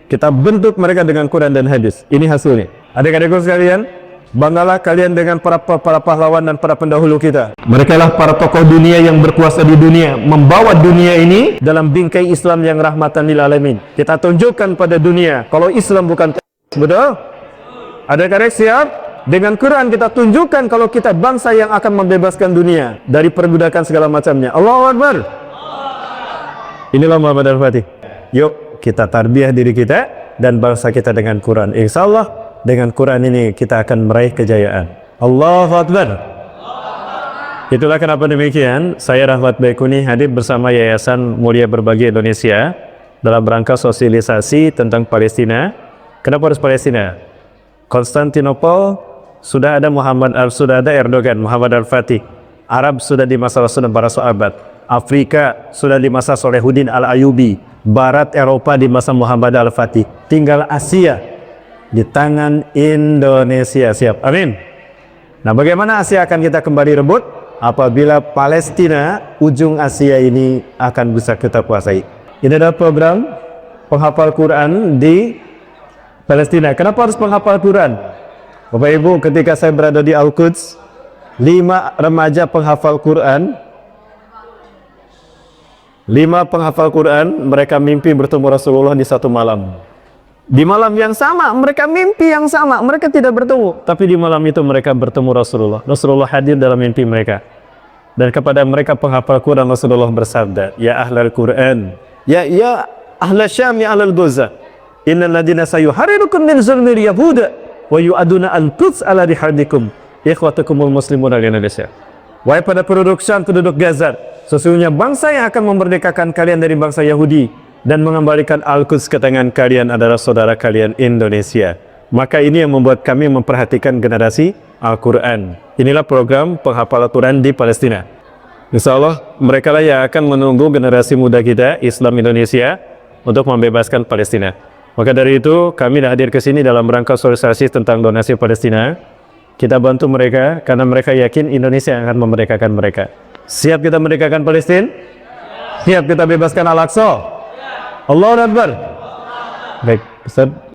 Kita bentuk mereka dengan Quran dan hadis. Ini hasilnya. Adik-adikku sekalian, banggalah kalian dengan para pahlawan dan para pendahulu kita. Mereka lah para tokoh dunia yang berkuasa di dunia, membawa dunia ini dalam bingkai Islam yang rahmatan lil alamin. Kita tunjukkan pada dunia kalau Islam bukan betul. Adik-adik siap? Dengan Quran kita tunjukkan kalau kita bangsa yang akan membebaskan dunia dari perbudakan segala macamnya. Allahu Akbar. Inilah Muhammad Al-Fatih. Yuk kita tarbiyah diri kita dan bangsa kita dengan Quran. Insya Allah dengan Quran ini kita akan meraih kejayaan. Allahu Akbar. Itulah kenapa demikian saya Rahmat Baikuni hadir bersama Yayasan Mulia Berbagi Indonesia dalam rangka sosialisasi tentang Palestina. Kenapa harus Palestina? Konstantinopel sudah ada sudah ada Erdogan, Muhammad Al-Fatih. Arab sudah di masa Rasul dan para sahabat. Afrika sudah di masa Solehuddin Al-Ayubi. Barat Eropa di masa Muhammad Al-Fatih. Tinggal Asia di tangan Indonesia. Siap. Amin. Nah, bagaimana Asia akan kita kembali rebut? Apabila Palestina, ujung Asia ini akan bisa kita kuasai. Ini adalah program penghafal Quran di Palestina. Kenapa harus penghafal Quran? Bapak Ibu, ketika saya berada di Al-Quds, 5 remaja penghafal Quran, 5 penghafal Quran, mereka mimpi bertemu Rasulullah di satu malam. Di malam yang sama, mereka mimpi yang sama, mereka tidak bertemu. Tapi di malam itu mereka bertemu Rasulullah. Rasulullah hadir dalam mimpi mereka. Dan kepada mereka penghafal Quran, Rasulullah bersabda, Ya ahlal Quran, Ya ahlal Syam, Ya ahlal Gaza, Innal ladina sayuharirukum min zulmir yahuda wa yu'aduna al-Quds ala rihadikum ikhwatukumul muslimun di Indonesia. Wahai pada penduduk Syam, penduduk Gaza, sesungguhnya bangsa yang akan memerdekakan kalian dari bangsa Yahudi dan mengembalikan Al-Quds ke tangan kalian adalah saudara kalian Indonesia. Maka ini yang membuat kami memperhatikan generasi Al-Quran. Inilah program penghafalan Quran di Palestina. Insya Allah mereka lah yang akan menunggu generasi muda kita Islam Indonesia untuk membebaskan Palestina. Maka dari itu kami dah hadir ke sini dalam rangka sosialisasi tentang donasi Palestina. Kita bantu mereka karena mereka yakin Indonesia yang akan memerdekakan mereka. Siap kita merdekakan Palestina? Siap kita bebaskan Al-Aqsa? Allahu Akbar. Baik, Ustaz.